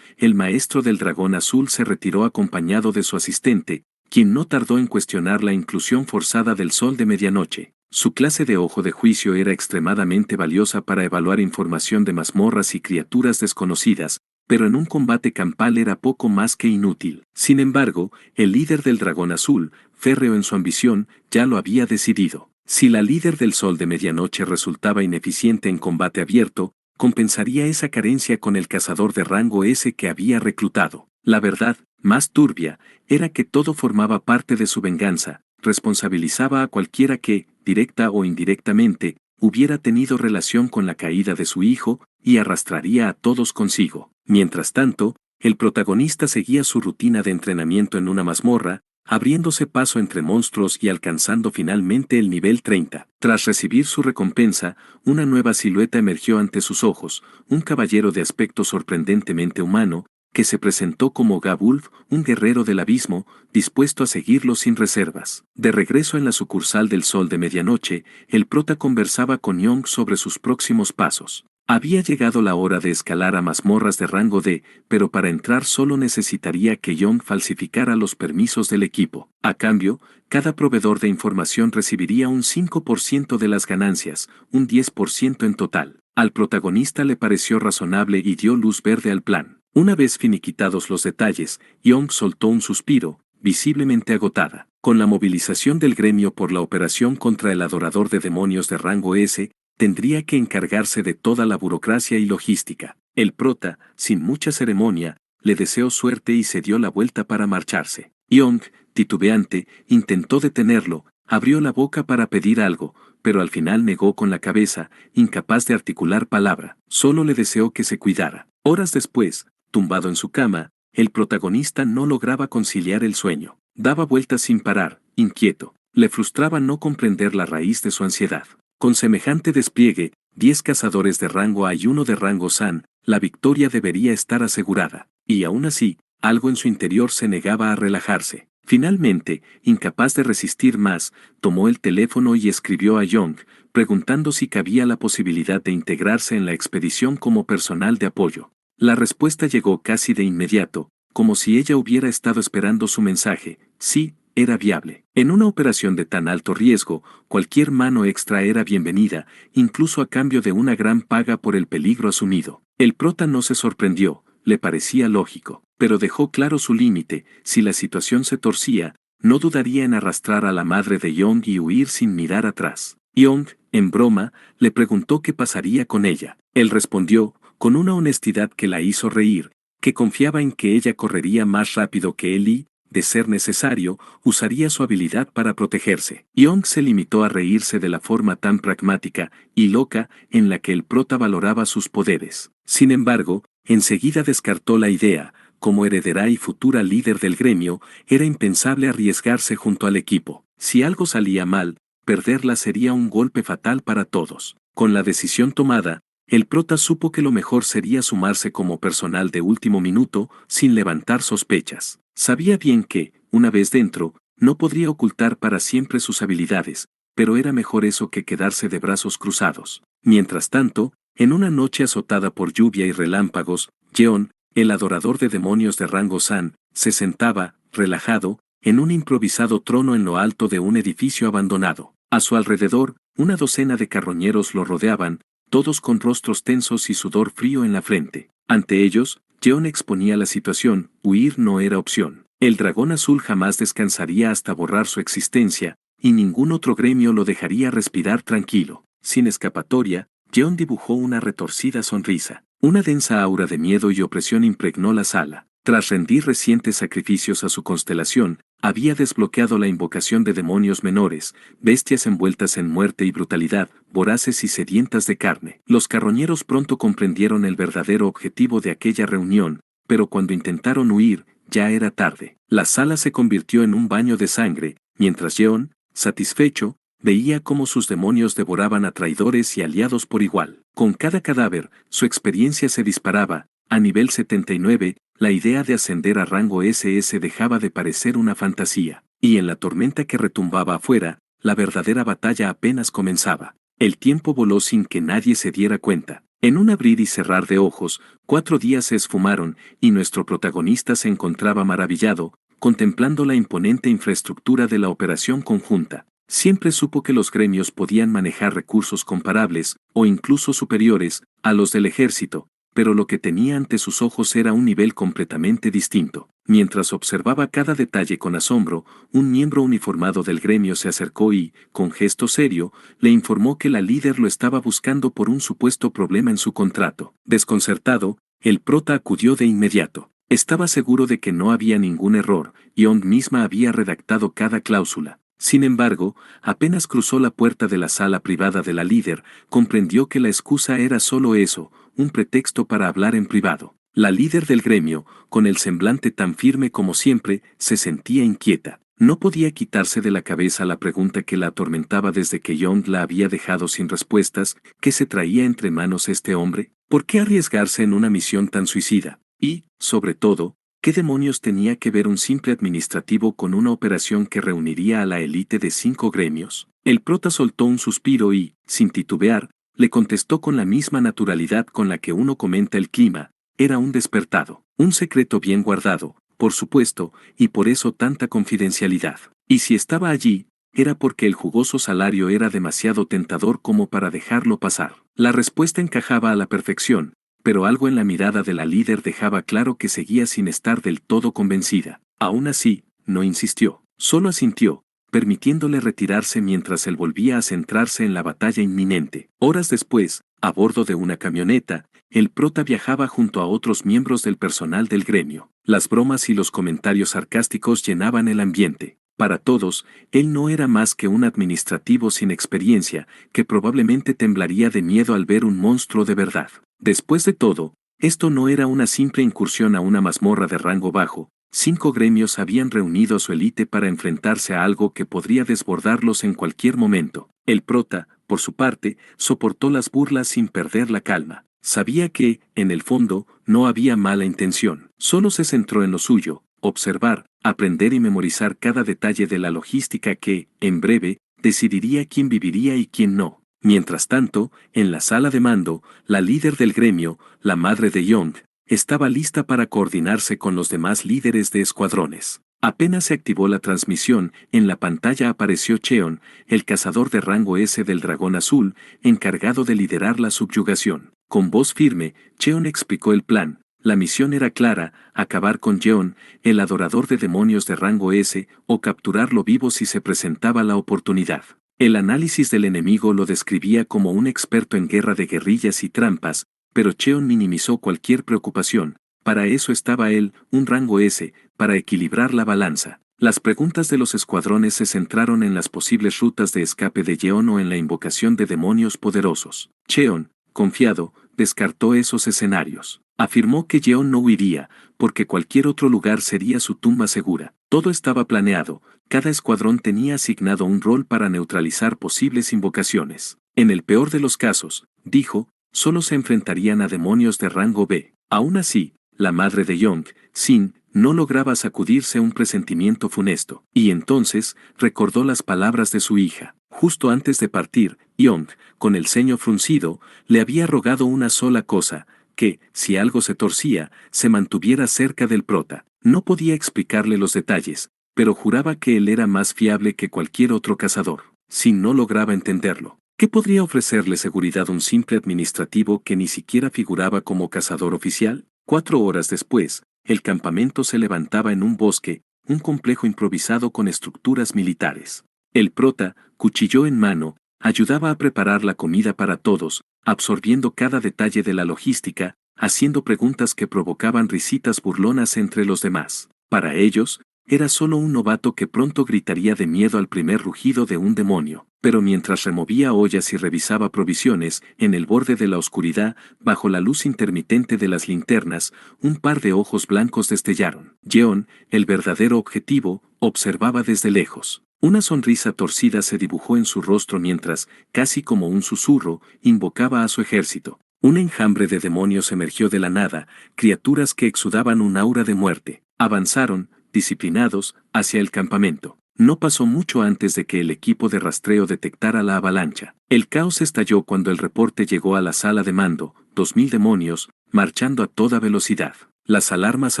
el maestro del dragón azul se retiró acompañado de su asistente, quien no tardó en cuestionar la inclusión forzada del Sol de Medianoche. Su clase de ojo de juicio era extremadamente valiosa para evaluar información de mazmorras y criaturas desconocidas, pero en un combate campal era poco más que inútil. Sin embargo, el líder del dragón azul, férreo en su ambición, ya lo había decidido. Si la líder del Sol de Medianoche resultaba ineficiente en combate abierto, compensaría esa carencia con el cazador de rango S que había reclutado. La verdad, más turbia, era que todo formaba parte de su venganza, responsabilizaba a cualquiera que, directa o indirectamente, hubiera tenido relación con la caída de su hijo, y arrastraría a todos consigo. Mientras tanto, el protagonista seguía su rutina de entrenamiento en una mazmorra, abriéndose paso entre monstruos y alcanzando finalmente el nivel 30. Tras recibir su recompensa, una nueva silueta emergió ante sus ojos, un caballero de aspecto sorprendentemente humano, que se presentó como Gabulf, un guerrero del abismo, dispuesto a seguirlo sin reservas. De regreso en la sucursal del Sol de Medianoche, el prota conversaba con Young sobre sus próximos pasos. Había llegado la hora de escalar a mazmorras de rango D, pero para entrar solo necesitaría que Young falsificara los permisos del equipo. A cambio, cada proveedor de información recibiría un 5% de las ganancias, un 10% en total. Al protagonista le pareció razonable y dio luz verde al plan. Una vez finiquitados los detalles, Young soltó un suspiro, visiblemente agotada. Con la movilización del gremio por la operación contra el adorador de demonios de rango S, tendría que encargarse de toda la burocracia y logística. El prota, sin mucha ceremonia, le deseó suerte y se dio la vuelta para marcharse. Young, titubeante, intentó detenerlo, abrió la boca para pedir algo, pero al final negó con la cabeza, incapaz de articular palabra. Solo le deseó que se cuidara. Horas después, tumbado en su cama, el protagonista no lograba conciliar el sueño. Daba vueltas sin parar, inquieto. Le frustraba no comprender la raíz de su ansiedad. Con semejante despliegue, 10 cazadores de rango A y uno de rango San, la victoria debería estar asegurada. Y aún así, algo en su interior se negaba a relajarse. Finalmente, incapaz de resistir más, tomó el teléfono y escribió a Young, preguntando si cabía la posibilidad de integrarse en la expedición como personal de apoyo. La respuesta llegó casi de inmediato, como si ella hubiera estado esperando su mensaje. Sí, era viable. En una operación de tan alto riesgo, cualquier mano extra era bienvenida, incluso a cambio de una gran paga por el peligro asumido. El prota no se sorprendió, le parecía lógico, pero dejó claro su límite: si la situación se torcía, no dudaría en arrastrar a la madre de Young y huir sin mirar atrás. Young, en broma, le preguntó qué pasaría con ella. Él respondió, con una honestidad que la hizo reír, que confiaba en que ella correría más rápido que él y, de ser necesario, usaría su habilidad para protegerse. Young se limitó a reírse de la forma tan pragmática y loca en la que el prota valoraba sus poderes. Sin embargo, enseguida descartó la idea. Como heredera y futura líder del gremio, era impensable arriesgarse junto al equipo. Si algo salía mal, perderla sería un golpe fatal para todos. Con la decisión tomada, el prota supo que lo mejor sería sumarse como personal de último minuto, sin levantar sospechas. Sabía bien que, una vez dentro, no podría ocultar para siempre sus habilidades, pero era mejor eso que quedarse de brazos cruzados. Mientras tanto, en una noche azotada por lluvia y relámpagos, Yeon, el adorador de demonios de rango San, se sentaba, relajado, en un improvisado trono en lo alto de un edificio abandonado. A su alrededor, una docena de carroñeros lo rodeaban, todos con rostros tensos y sudor frío en la frente. Ante ellos, Yeon exponía la situación: huir no era opción. El dragón azul jamás descansaría hasta borrar su existencia, y ningún otro gremio lo dejaría respirar tranquilo. Sin escapatoria, Yeon dibujó una retorcida sonrisa. Una densa aura de miedo y opresión impregnó la sala. Tras rendir recientes sacrificios a su constelación, había desbloqueado la invocación de demonios menores, bestias envueltas en muerte y brutalidad, voraces y sedientas de carne. Los carroñeros pronto comprendieron el verdadero objetivo de aquella reunión, pero cuando intentaron huir, ya era tarde. La sala se convirtió en un baño de sangre, mientras Yeon, satisfecho, veía cómo sus demonios devoraban a traidores y aliados por igual. Con cada cadáver, su experiencia se disparaba. A nivel 79, la idea de ascender a rango SS dejaba de parecer una fantasía, y en la tormenta que retumbaba afuera, la verdadera batalla apenas comenzaba. El tiempo voló sin que nadie se diera cuenta. En un abrir y cerrar de ojos, 4 días se esfumaron, y nuestro protagonista se encontraba maravillado, contemplando la imponente infraestructura de la operación conjunta. Siempre supo que los gremios podían manejar recursos comparables, o incluso superiores, a los del ejército, pero lo que tenía ante sus ojos era un nivel completamente distinto. Mientras observaba cada detalle con asombro, un miembro uniformado del gremio se acercó y, con gesto serio, le informó que la líder lo estaba buscando por un supuesto problema en su contrato. Desconcertado, el prota acudió de inmediato. Estaba seguro de que no había ningún error, y Ond misma había redactado cada cláusula. Sin embargo, apenas cruzó la puerta de la sala privada de la líder, comprendió que la excusa era solo eso, un pretexto para hablar en privado. La líder del gremio, con el semblante tan firme como siempre, se sentía inquieta. No podía quitarse de la cabeza la pregunta que la atormentaba desde que Young la había dejado sin respuestas. ¿Qué se traía entre manos este hombre? ¿Por qué arriesgarse en una misión tan suicida? Y, sobre todo, ¿qué demonios tenía que ver un simple administrativo con una operación que reuniría a la élite de 5 gremios? El prota soltó un suspiro y, sin titubear, le contestó con la misma naturalidad con la que uno comenta el clima. Era un despertado, un secreto bien guardado, por supuesto, y por eso tanta confidencialidad. Y si estaba allí, era porque el jugoso salario era demasiado tentador como para dejarlo pasar. La respuesta encajaba a la perfección, pero algo en la mirada de la líder dejaba claro que seguía sin estar del todo convencida. Aún así, no insistió, solo asintió, permitiéndole retirarse mientras él volvía a centrarse en la batalla inminente. Horas después, a bordo de una camioneta, el prota viajaba junto a otros miembros del personal del gremio. Las bromas y los comentarios sarcásticos llenaban el ambiente. Para todos, él no era más que un administrativo sin experiencia, que probablemente temblaría de miedo al ver un monstruo de verdad. Después de todo, esto no era una simple incursión a una mazmorra de rango bajo. 5 gremios habían reunido a su élite para enfrentarse a algo que podría desbordarlos en cualquier momento. El prota, por su parte, soportó las burlas sin perder la calma. Sabía que, en el fondo, no había mala intención. Solo se centró en lo suyo, observar, aprender y memorizar cada detalle de la logística que, en breve, decidiría quién viviría y quién no. Mientras tanto, en la sala de mando, la líder del gremio, la madre de Young, estaba lista para coordinarse con los demás líderes de escuadrones. Apenas se activó la transmisión, en la pantalla apareció Cheon, el cazador de rango S del dragón azul, encargado de liderar la subyugación. Con voz firme, Cheon explicó el plan. La misión era clara: acabar con Yeon, el adorador de demonios de rango S, o capturarlo vivo si se presentaba la oportunidad. El análisis del enemigo lo describía como un experto en guerra de guerrillas y trampas, pero Cheon minimizó cualquier preocupación. Para eso estaba él, un rango S, para equilibrar la balanza. Las preguntas de los escuadrones se centraron en las posibles rutas de escape de Yeon o en la invocación de demonios poderosos. Cheon, confiado, descartó esos escenarios. Afirmó que Yeon no huiría, porque cualquier otro lugar sería su tumba segura. Todo estaba planeado, cada escuadrón tenía asignado un rol para neutralizar posibles invocaciones. En el peor de los casos, dijo, solo se enfrentarían a demonios de rango B. Aún así, la madre de Young, Sin, no lograba sacudirse un presentimiento funesto, y entonces recordó las palabras de su hija. Justo antes de partir, Young, con el ceño fruncido, le había rogado una sola cosa: que, si algo se torcía, se mantuviera cerca del prota. No podía explicarle los detalles, pero juraba que él era más fiable que cualquier otro cazador. Sin no lograba entenderlo. ¿Qué podría ofrecerle seguridad un simple administrativo que ni siquiera figuraba como cazador oficial? 4 horas después, el campamento se levantaba en un bosque, un complejo improvisado con estructuras militares. El prota, cuchillo en mano, ayudaba a preparar la comida para todos, absorbiendo cada detalle de la logística, haciendo preguntas que provocaban risitas burlonas entre los demás. Para ellos, era solo un novato que pronto gritaría de miedo al primer rugido de un demonio. Pero mientras removía ollas y revisaba provisiones, en el borde de la oscuridad, bajo la luz intermitente de las linternas, un par de ojos blancos destellaron. Yeon, el verdadero objetivo, observaba desde lejos. Una sonrisa torcida se dibujó en su rostro mientras, casi como un susurro, invocaba a su ejército. Un enjambre de demonios emergió de la nada, criaturas que exudaban un aura de muerte. Avanzaron, disciplinados, hacia el campamento. No pasó mucho antes de que el equipo de rastreo detectara la avalancha. El caos estalló cuando el reporte llegó a la sala de mando: 2000 demonios, marchando a toda velocidad. Las alarmas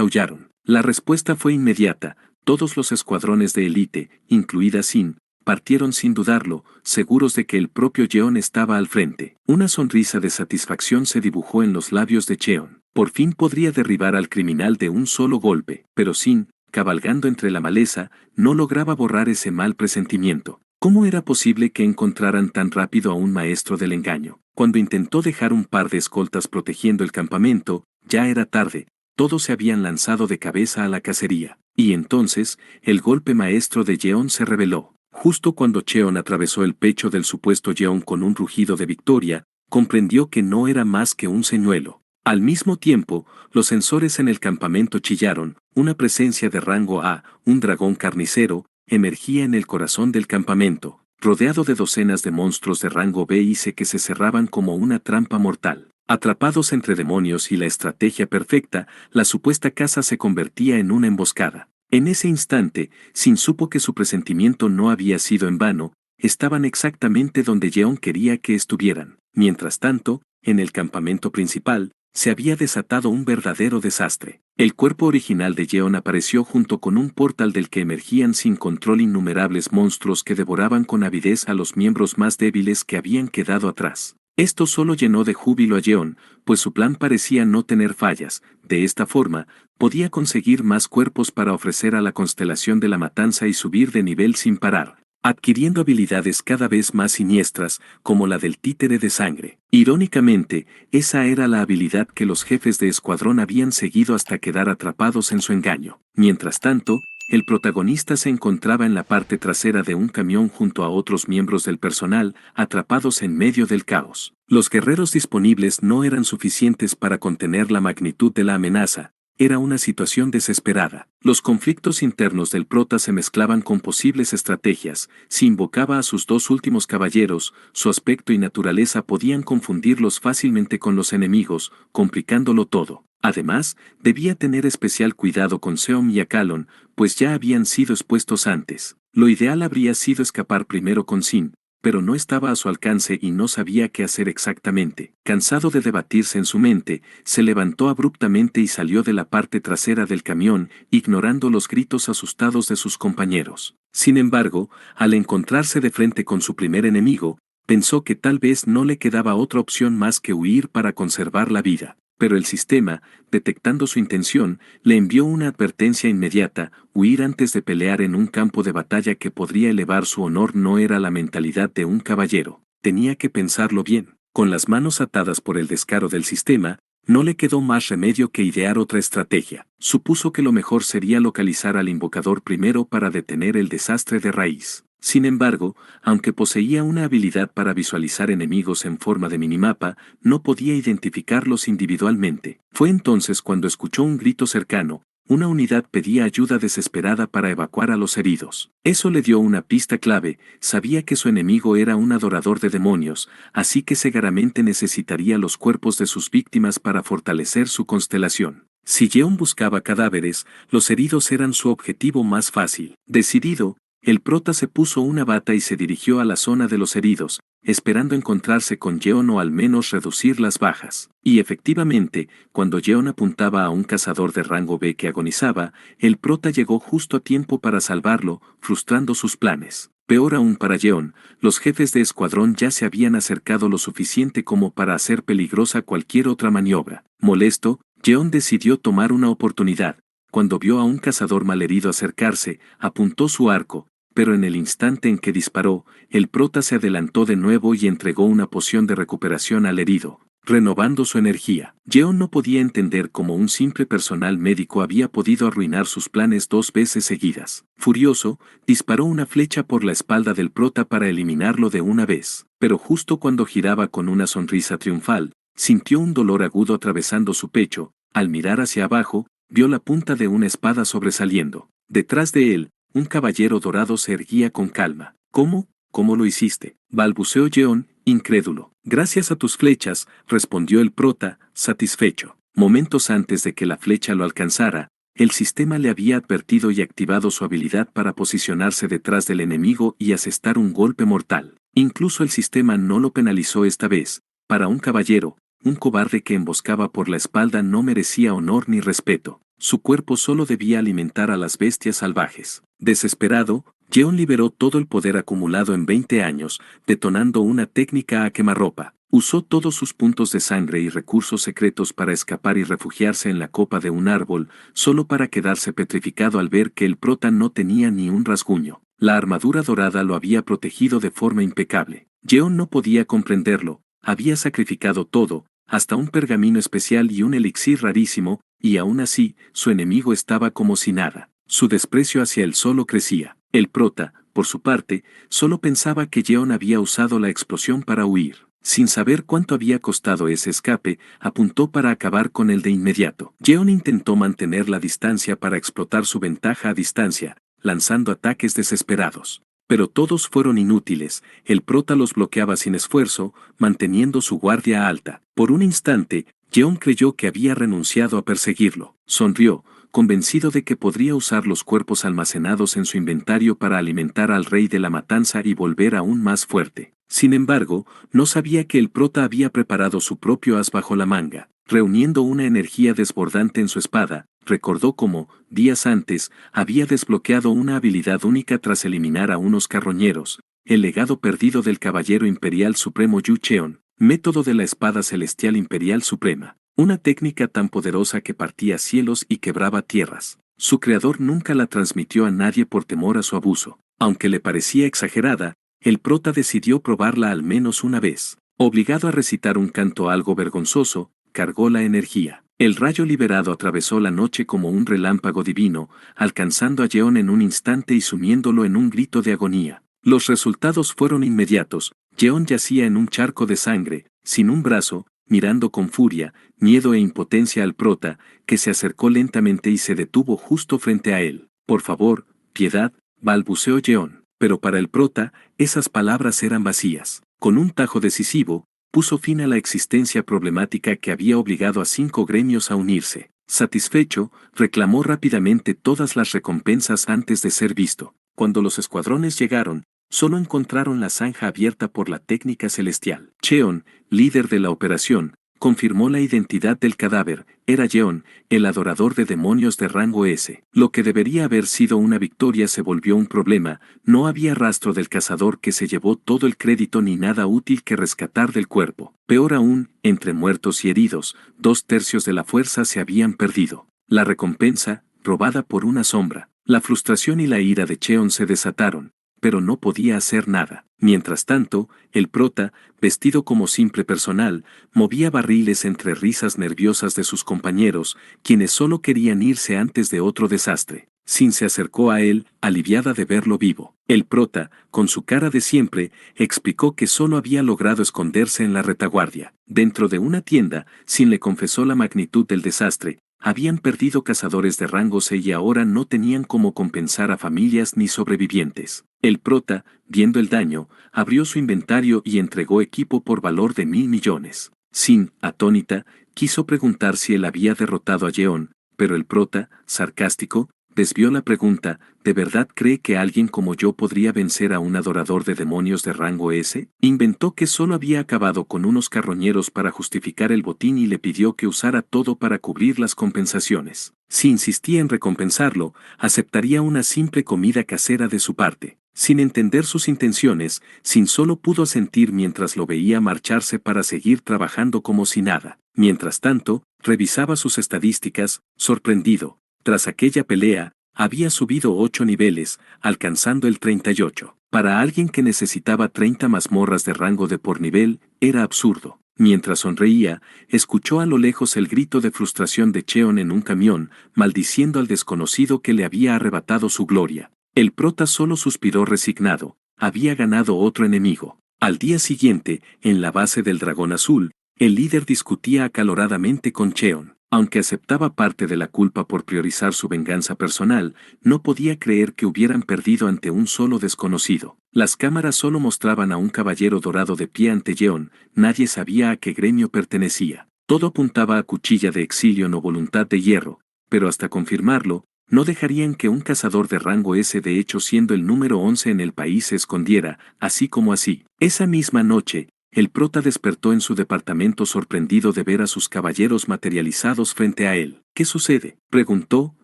aullaron. La respuesta fue inmediata. Todos los escuadrones de élite, incluida Sin, partieron sin dudarlo, seguros de que el propio Jeon estaba al frente. Una sonrisa de satisfacción se dibujó en los labios de Cheon. Por fin podría derribar al criminal de un solo golpe, pero Sin, cabalgando entre la maleza, no lograba borrar ese mal presentimiento. ¿Cómo era posible que encontraran tan rápido a un maestro del engaño? Cuando intentó dejar un par de escoltas protegiendo el campamento, ya era tarde, todos se habían lanzado de cabeza a la cacería. Y entonces, el golpe maestro de Jeon se reveló. Justo cuando Cheon atravesó el pecho del supuesto Jeon con un rugido de victoria, comprendió que no era más que un señuelo. Al mismo tiempo, los sensores en el campamento chillaron, una presencia de rango A, un dragón carnicero, emergía en el corazón del campamento, rodeado de docenas de monstruos de rango B y C que se cerraban como una trampa mortal. Atrapados entre demonios y la estrategia perfecta, la supuesta caza se convertía en una emboscada. En ese instante, Sin supo que su presentimiento no había sido en vano, estaban exactamente donde Jeon quería que estuvieran. Mientras tanto, en el campamento principal, se había desatado un verdadero desastre. El cuerpo original de Jeon apareció junto con un portal del que emergían sin control innumerables monstruos que devoraban con avidez a los miembros más débiles que habían quedado atrás. Esto solo llenó de júbilo a Jeon, pues su plan parecía no tener fallas. De esta forma, podía conseguir más cuerpos para ofrecer a la constelación de la matanza y subir de nivel sin parar, adquiriendo habilidades cada vez más siniestras, como la del títere de sangre. Irónicamente, esa era la habilidad que los jefes de escuadrón habían seguido hasta quedar atrapados en su engaño. Mientras tanto, el protagonista se encontraba en la parte trasera de un camión junto a otros miembros del personal, atrapados en medio del caos. Los guerreros disponibles no eran suficientes para contener la magnitud de la amenaza. Era una situación desesperada. Los conflictos internos del prota se mezclaban con posibles estrategias. Si invocaba a sus dos últimos caballeros, su aspecto y naturaleza podían confundirlos fácilmente con los enemigos, complicándolo todo. Además, debía tener especial cuidado con Seom y Akalon, pues ya habían sido expuestos antes. Lo ideal habría sido escapar primero con Sin, pero no estaba a su alcance y no sabía qué hacer exactamente. Cansado de debatirse en su mente, se levantó abruptamente y salió de la parte trasera del camión, ignorando los gritos asustados de sus compañeros. Sin embargo, al encontrarse de frente con su primer enemigo, pensó que tal vez no le quedaba otra opción más que huir para conservar la vida. Pero el sistema, detectando su intención, le envió una advertencia inmediata: huir antes de pelear en un campo de batalla que podría elevar su honor no era la mentalidad de un caballero. Tenía que pensarlo bien. Con las manos atadas por el descaro del sistema, no le quedó más remedio que idear otra estrategia. Supuso que lo mejor sería localizar al invocador primero para detener el desastre de raíz. Sin embargo, aunque poseía una habilidad para visualizar enemigos en forma de minimapa, no podía identificarlos individualmente. Fue entonces cuando escuchó un grito cercano. Una unidad pedía ayuda desesperada para evacuar a los heridos. Eso le dio una pista clave: sabía que su enemigo era un adorador de demonios, así que seguramente necesitaría los cuerpos de sus víctimas para fortalecer su constelación. Si Jeon buscaba cadáveres, los heridos eran su objetivo más fácil. Decidido, el prota se puso una bata y se dirigió a la zona de los heridos, esperando encontrarse con Jeon o al menos reducir las bajas. Y efectivamente, cuando Jeon apuntaba a un cazador de rango B que agonizaba, el prota llegó justo a tiempo para salvarlo, frustrando sus planes. Peor aún para Jeon, los jefes de escuadrón ya se habían acercado lo suficiente como para hacer peligrosa cualquier otra maniobra. Molesto, Jeon decidió tomar una oportunidad. Cuando vio a un cazador malherido acercarse, apuntó su arco, pero en el instante en que disparó, el prota se adelantó de nuevo y entregó una poción de recuperación al herido, renovando su energía. Jeon no podía entender cómo un simple personal médico había podido arruinar sus planes 2 veces seguidas. Furioso, disparó una flecha por la espalda del prota para eliminarlo de una vez, pero justo cuando giraba con una sonrisa triunfal, sintió un dolor agudo atravesando su pecho. Al mirar hacia abajo, vio la punta de una espada sobresaliendo. Detrás de él, un caballero dorado se erguía con calma. ¿Cómo? ¿Cómo lo hiciste?, balbuceó Jeon, incrédulo. Gracias a tus flechas, respondió el prota, satisfecho. Momentos antes de que la flecha lo alcanzara, el sistema le había advertido y activado su habilidad para posicionarse detrás del enemigo y asestar un golpe mortal. Incluso el sistema no lo penalizó esta vez. Para un caballero, un cobarde que emboscaba por la espalda no merecía honor ni respeto. Su cuerpo solo debía alimentar a las bestias salvajes. Desesperado, Jeon liberó todo el poder acumulado en 20 años, detonando una técnica a quemarropa. Usó todos sus puntos de sangre y recursos secretos para escapar y refugiarse en la copa de un árbol, solo para quedarse petrificado al ver que el prota no tenía ni un rasguño. La armadura dorada lo había protegido de forma impecable. Jeon no podía comprenderlo, había sacrificado todo, hasta un pergamino especial y un elixir rarísimo, y aún así, su enemigo estaba como si nada. Su desprecio hacia él solo crecía. El prota, por su parte, solo pensaba que Jeon había usado la explosión para huir. Sin saber cuánto había costado ese escape, apuntó para acabar con él de inmediato. Jeon intentó mantener la distancia para explotar su ventaja a distancia, lanzando ataques desesperados. Pero todos fueron inútiles, el prota los bloqueaba sin esfuerzo, manteniendo su guardia alta. Por un instante, Jeon creyó que había renunciado a perseguirlo. Sonrió, convencido de que podría usar los cuerpos almacenados en su inventario para alimentar al rey de la matanza y volver aún más fuerte. Sin embargo, no sabía que el prota había preparado su propio as bajo la manga. Reuniendo una energía desbordante en su espada, recordó cómo, días antes, había desbloqueado una habilidad única tras eliminar a unos carroñeros, el legado perdido del Caballero Imperial Supremo Yu Cheon, método de la espada celestial imperial suprema. Una técnica tan poderosa que partía cielos y quebraba tierras. Su creador nunca la transmitió a nadie por temor a su abuso. Aunque le parecía exagerada, el prota decidió probarla al menos una vez. Obligado a recitar un canto algo vergonzoso, cargó la energía. El rayo liberado atravesó la noche como un relámpago divino, alcanzando a Jeon en un instante y sumiéndolo en un grito de agonía. Los resultados fueron inmediatos. Jeon yacía en un charco de sangre, sin un brazo, mirando con furia, miedo e impotencia al prota, que se acercó lentamente y se detuvo justo frente a él. Por favor, piedad, balbuceó Jeon. Pero para el prota, esas palabras eran vacías. Con un tajo decisivo, puso fin a la existencia problemática que había obligado a 5 gremios a unirse. Satisfecho, reclamó rápidamente todas las recompensas antes de ser visto. Cuando los escuadrones llegaron, solo encontraron la zanja abierta por la técnica celestial. Cheon, líder de la operación, confirmó la identidad del cadáver. Era Jeon, el adorador de demonios de rango S. Lo que debería haber sido una victoria se volvió un problema. No había rastro del cazador que se llevó todo el crédito ni nada útil que rescatar del cuerpo. Peor aún, entre muertos y heridos, 2/3 de la fuerza se habían perdido. La recompensa, robada por una sombra. La frustración y la ira de Cheon se desataron, pero no podía hacer nada. Mientras tanto, el prota, vestido como simple personal, movía barriles entre risas nerviosas de sus compañeros, quienes solo querían irse antes de otro desastre. Sin se acercó a él, aliviada de verlo vivo. El prota, con su cara de siempre, explicó que solo había logrado esconderse en la retaguardia. Dentro de una tienda, Sin le confesó la magnitud del desastre. Habían perdido cazadores de rango C y ahora no tenían cómo compensar a familias ni sobrevivientes. El prota, viendo el daño, abrió su inventario y entregó equipo por valor de 1.000 millones. Sin, atónita, quiso preguntar si él había derrotado a Jeon, pero el prota, sarcástico, desvió la pregunta. ¿De verdad cree que alguien como yo podría vencer a un adorador de demonios de rango S? Inventó que solo había acabado con unos carroñeros para justificar el botín y le pidió que usara todo para cubrir las compensaciones. Si insistía en recompensarlo, aceptaría una simple comida casera de su parte. Sin entender sus intenciones, Sin solo pudo asentir mientras lo veía marcharse para seguir trabajando como si nada. Mientras tanto, revisaba sus estadísticas, sorprendido. Tras aquella pelea, había subido 8 niveles, alcanzando el 38. Para alguien que necesitaba 30 mazmorras de rango de por nivel, era absurdo. Mientras sonreía, escuchó a lo lejos el grito de frustración de Cheon en un camión, maldiciendo al desconocido que le había arrebatado su gloria. El prota solo suspiró resignado. Había ganado otro enemigo. Al día siguiente, en la base del Dragón Azul, el líder discutía acaloradamente con Cheon. Aunque aceptaba parte de la culpa por priorizar su venganza personal, no podía creer que hubieran perdido ante un solo desconocido. Las cámaras solo mostraban a un caballero dorado de pie ante Jeon, nadie sabía a qué gremio pertenecía. Todo apuntaba a cuchilla de exilio o voluntad de hierro, pero hasta confirmarlo, no dejarían que un cazador de rango S, de hecho siendo el número 11 en el país, se escondiera, así como así. Esa misma noche, el prota despertó en su departamento sorprendido de ver a sus caballeros materializados frente a él. ¿Qué sucede?, preguntó,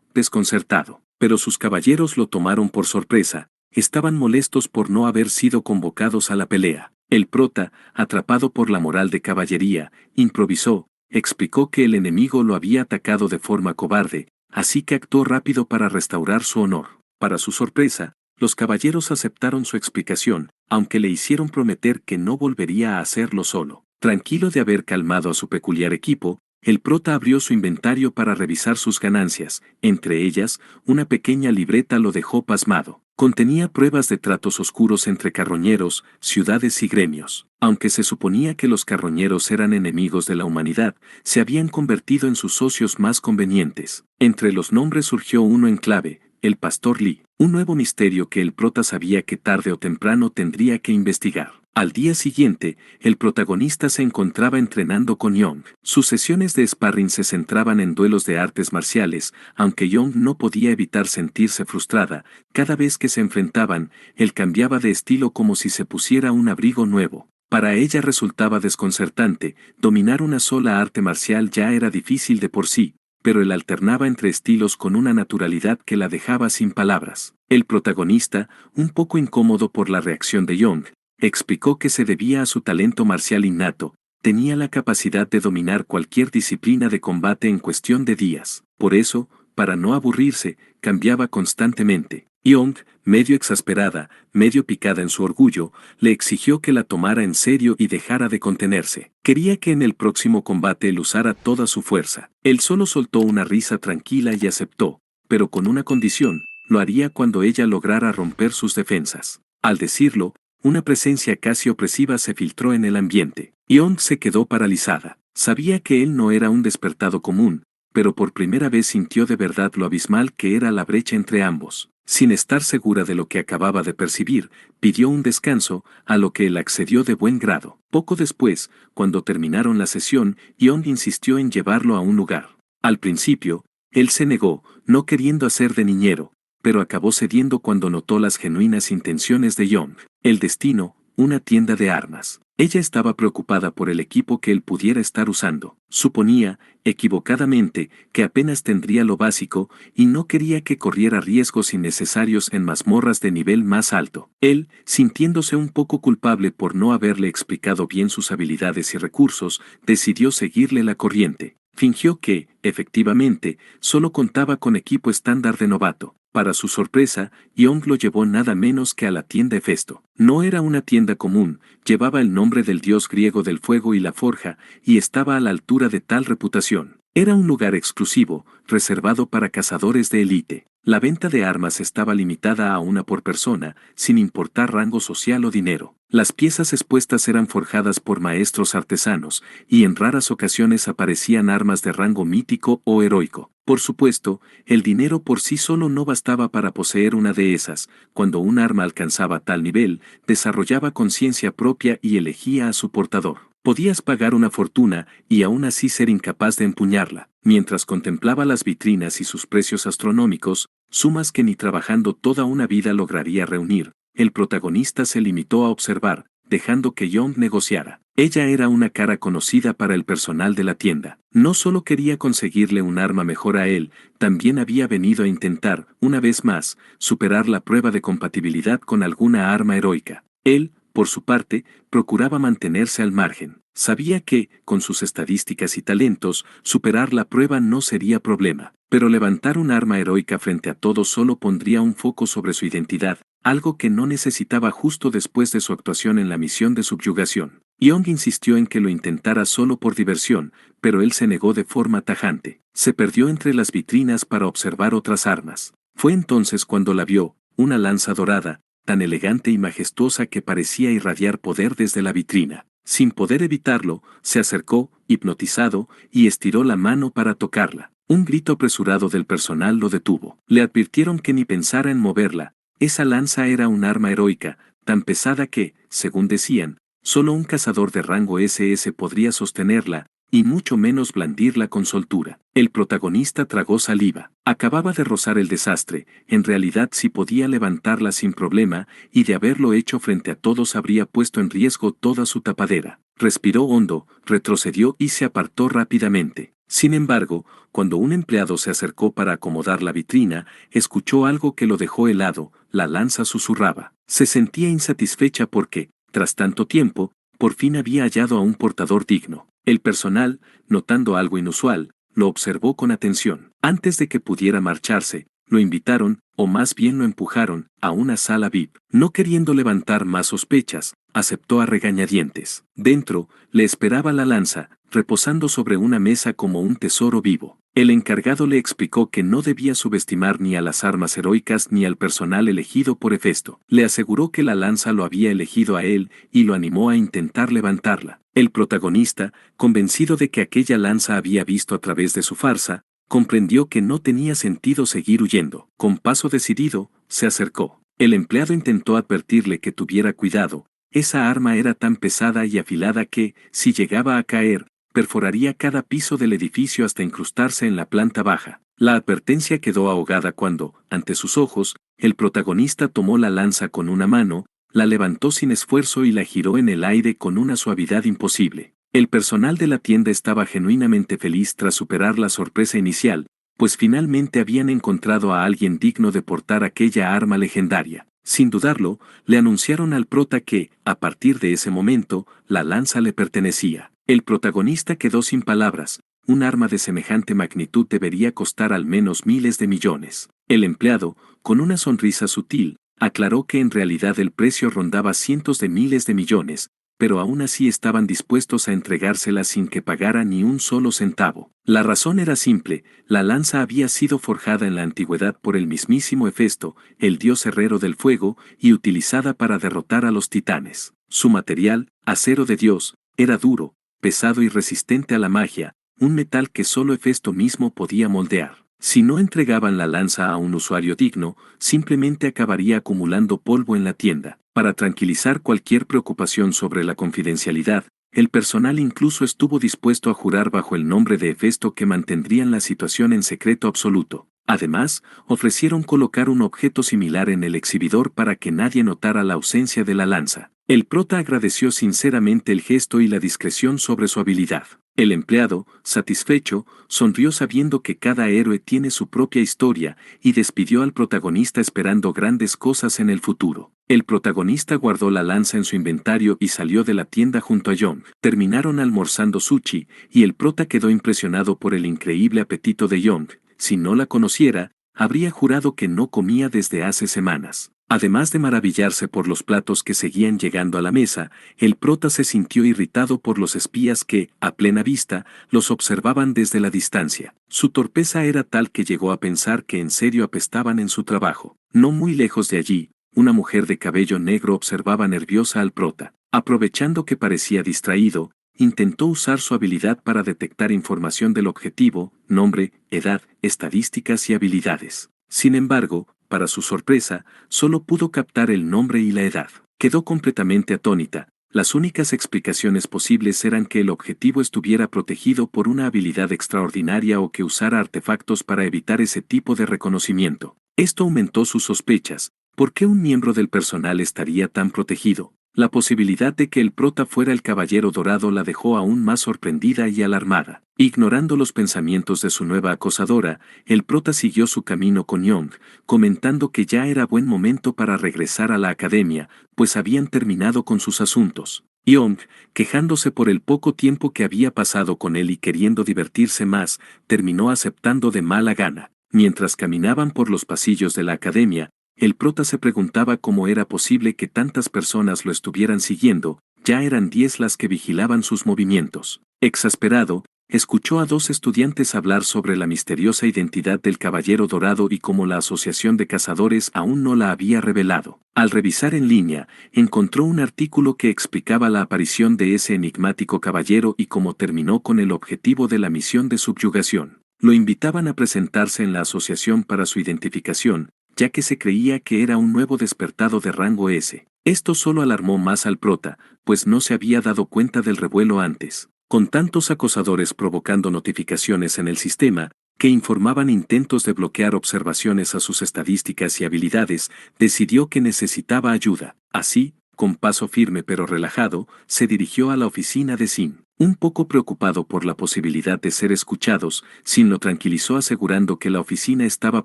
desconcertado. Pero sus caballeros lo tomaron por sorpresa. estaban molestos por no haber sido convocados a la pelea. El prota, atrapado por la moral de caballería, improvisó, explicó que el enemigo lo había atacado de forma cobarde, así que actuó rápido para restaurar su honor. Para su sorpresa, los caballeros aceptaron su explicación, aunque le hicieron prometer que no volvería a hacerlo solo. Tranquilo de haber calmado a su peculiar equipo, el prota abrió su inventario para revisar sus ganancias, entre ellas, una pequeña libreta lo dejó pasmado. Contenía pruebas de tratos oscuros entre carroñeros, ciudades y gremios. Aunque se suponía que los carroñeros eran enemigos de la humanidad, se habían convertido en sus socios más convenientes. Entre los nombres surgió uno en clave, el Pastor Lee, un nuevo misterio que el prota sabía que tarde o temprano tendría que investigar. Al día siguiente, el protagonista se encontraba entrenando con Young. Sus sesiones de sparring se centraban en duelos de artes marciales, aunque Young no podía evitar sentirse frustrada. Cada vez que se enfrentaban, él cambiaba de estilo como si se pusiera un abrigo nuevo. Para ella resultaba desconcertante, dominar una sola arte marcial ya era difícil de por sí, pero él alternaba entre estilos con una naturalidad que la dejaba sin palabras. El protagonista, un poco incómodo por la reacción de Young, explicó que se debía a su talento marcial innato, tenía la capacidad de dominar cualquier disciplina de combate en cuestión de días. Por eso, para no aburrirse, cambiaba constantemente. Young, medio exasperada, medio picada en su orgullo, le exigió que la tomara en serio y dejara de contenerse. Quería que en el próximo combate él usara toda su fuerza. Él solo soltó una risa tranquila y aceptó, pero con una condición, lo haría cuando ella lograra romper sus defensas. Al decirlo, una presencia casi opresiva se filtró en el ambiente. Young se quedó paralizada. Sabía que él no era un despertado común, pero por primera vez sintió de verdad lo abismal que era la brecha entre ambos. Sin estar segura de lo que acababa de percibir, pidió un descanso, a lo que él accedió de buen grado. Poco después, cuando terminaron la sesión, Young insistió en llevarlo a un lugar. Al principio, él se negó, no queriendo hacer de niñero, pero acabó cediendo cuando notó las genuinas intenciones de Young. El destino, una tienda de armas. Ella estaba preocupada por el equipo que él pudiera estar usando. Suponía, equivocadamente, que apenas tendría lo básico y no quería que corriera riesgos innecesarios en mazmorras de nivel más alto. Él, sintiéndose un poco culpable por no haberle explicado bien sus habilidades y recursos, decidió seguirle la corriente. Fingió que, efectivamente, solo contaba con equipo estándar de novato. Para su sorpresa, Young lo llevó nada menos que a la tienda Hefesto. No era una tienda común, llevaba el nombre del dios griego del fuego y la forja, y estaba a la altura de tal reputación. Era un lugar exclusivo, reservado para cazadores de élite. La venta de armas estaba limitada a una por persona, sin importar rango social o dinero. Las piezas expuestas eran forjadas por maestros artesanos, y en raras ocasiones aparecían armas de rango mítico o heroico. Por supuesto, el dinero por sí solo no bastaba para poseer una de esas. Cuando un arma alcanzaba tal nivel, desarrollaba conciencia propia y elegía a su portador. Podías pagar una fortuna y aún así ser incapaz de empuñarla. Mientras contemplaba las vitrinas y sus precios astronómicos, sumas que ni trabajando toda una vida lograría reunir, el protagonista se limitó a observar, dejando que Young negociara. Ella era una cara conocida para el personal de la tienda. No solo quería conseguirle un arma mejor a él, también había venido a intentar, una vez más, superar la prueba de compatibilidad con alguna arma heroica. Él, por su parte, procuraba mantenerse al margen. Sabía que, con sus estadísticas y talentos, superar la prueba no sería problema, pero levantar un arma heroica frente a todos solo pondría un foco sobre su identidad, algo que no necesitaba justo después de su actuación en la misión de subyugación. Young insistió en que lo intentara solo por diversión, pero él se negó de forma tajante. Se perdió entre las vitrinas para observar otras armas. Fue entonces cuando la vio, una lanza dorada, tan elegante y majestuosa que parecía irradiar poder desde la vitrina. Sin poder evitarlo, se acercó, hipnotizado, y estiró la mano para tocarla. Un grito apresurado del personal lo detuvo. Le advirtieron que ni pensara en moverla. Esa lanza era un arma heroica, tan pesada que, según decían, solo un cazador de rango SS podría sostenerla, y mucho menos blandirla con soltura. El protagonista tragó saliva. Acababa de rozar el desastre, en realidad sí podía levantarla sin problema, y de haberlo hecho frente a todos habría puesto en riesgo toda su tapadera. Respiró hondo, retrocedió y se apartó rápidamente. Sin embargo, cuando un empleado se acercó para acomodar la vitrina, escuchó algo que lo dejó helado, la lanza susurraba. Se sentía insatisfecha porque, tras tanto tiempo, por fin había hallado a un portador digno. El personal, notando algo inusual, lo observó con atención. Antes de que pudiera marcharse, lo invitaron, o más bien lo empujaron, a una sala VIP. No queriendo levantar más sospechas, aceptó a regañadientes. Dentro, le esperaba la lanza, reposando sobre una mesa como un tesoro vivo. El encargado le explicó que no debía subestimar ni a las armas heroicas ni al personal elegido por Hefesto. Le aseguró que la lanza lo había elegido a él y lo animó a intentar levantarla. El protagonista, convencido de que aquella lanza había visto a través de su farsa, comprendió que no tenía sentido seguir huyendo. Con paso decidido, se acercó. El empleado intentó advertirle que tuviera cuidado. Esa arma era tan pesada y afilada que, si llegaba a caer, perforaría cada piso del edificio hasta incrustarse en la planta baja. La advertencia quedó ahogada cuando, ante sus ojos, el protagonista tomó la lanza con una mano, la levantó sin esfuerzo y la giró en el aire con una suavidad imposible. El personal de la tienda estaba genuinamente feliz tras superar la sorpresa inicial, pues finalmente habían encontrado a alguien digno de portar aquella arma legendaria. Sin dudarlo, le anunciaron al prota que, a partir de ese momento, la lanza le pertenecía. El protagonista quedó sin palabras. Un arma de semejante magnitud debería costar al menos miles de millones. El empleado, con una sonrisa sutil, aclaró que en realidad el precio rondaba cientos de miles de millones, pero aún así estaban dispuestos a entregársela sin que pagara ni un solo centavo. La razón era simple: la lanza había sido forjada en la antigüedad por el mismísimo Hefesto, el dios herrero del fuego, y utilizada para derrotar a los titanes. Su material, acero de Dios, era duro, pesado y resistente a la magia, un metal que solo Hefesto mismo podía moldear. Si no entregaban la lanza a un usuario digno, simplemente acabaría acumulando polvo en la tienda. Para tranquilizar cualquier preocupación sobre la confidencialidad, el personal incluso estuvo dispuesto a jurar bajo el nombre de Hefesto que mantendrían la situación en secreto absoluto. Además, ofrecieron colocar un objeto similar en el exhibidor para que nadie notara la ausencia de la lanza. El prota agradeció sinceramente el gesto y la discreción sobre su habilidad. El empleado, satisfecho, sonrió sabiendo que cada héroe tiene su propia historia y despidió al protagonista esperando grandes cosas en el futuro. El protagonista guardó la lanza en su inventario y salió de la tienda junto a Young. Terminaron almorzando sushi y el prota quedó impresionado por el increíble apetito de Young. Si no la conociera, habría jurado que no comía desde hace semanas. Además de maravillarse por los platos que seguían llegando a la mesa, el prota se sintió irritado por los espías que, a plena vista, los observaban desde la distancia. Su torpeza era tal que llegó a pensar que en serio apestaban en su trabajo. No muy lejos de allí, una mujer de cabello negro observaba nerviosa al prota. Aprovechando que parecía distraído, intentó usar su habilidad para detectar información del objetivo, nombre, edad, estadísticas y habilidades. Sin embargo, para su sorpresa, solo pudo captar el nombre y la edad. Quedó completamente atónita. Las únicas explicaciones posibles eran que el objetivo estuviera protegido por una habilidad extraordinaria o que usara artefactos para evitar ese tipo de reconocimiento. Esto aumentó sus sospechas. ¿Por qué un miembro del personal estaría tan protegido? La posibilidad de que el prota fuera el Caballero Dorado la dejó aún más sorprendida y alarmada. Ignorando los pensamientos de su nueva acosadora, el prota siguió su camino con Young, comentando que ya era buen momento para regresar a la academia, pues habían terminado con sus asuntos. Young, quejándose por el poco tiempo que había pasado con él y queriendo divertirse más, terminó aceptando de mala gana. Mientras caminaban por los pasillos de la academia, el prota se preguntaba cómo era posible que tantas personas lo estuvieran siguiendo. Ya eran 10 las que vigilaban sus movimientos. Exasperado, escuchó a 2 estudiantes hablar sobre la misteriosa identidad del Caballero Dorado y cómo la Asociación de Cazadores aún no la había revelado. Al revisar en línea, encontró un artículo que explicaba la aparición de ese enigmático caballero y cómo terminó con el objetivo de la misión de subyugación. Lo invitaban a presentarse en la asociación para su identificación, ya que se creía que era un nuevo despertado de rango S. Esto solo alarmó más al prota, pues no se había dado cuenta del revuelo antes. Con tantos acosadores provocando notificaciones en el sistema, que informaban intentos de bloquear observaciones a sus estadísticas y habilidades, decidió que necesitaba ayuda. Así, con paso firme pero relajado, se dirigió a la oficina de Sin. Un poco preocupado por la posibilidad de ser escuchados, Sin lo tranquilizó asegurando que la oficina estaba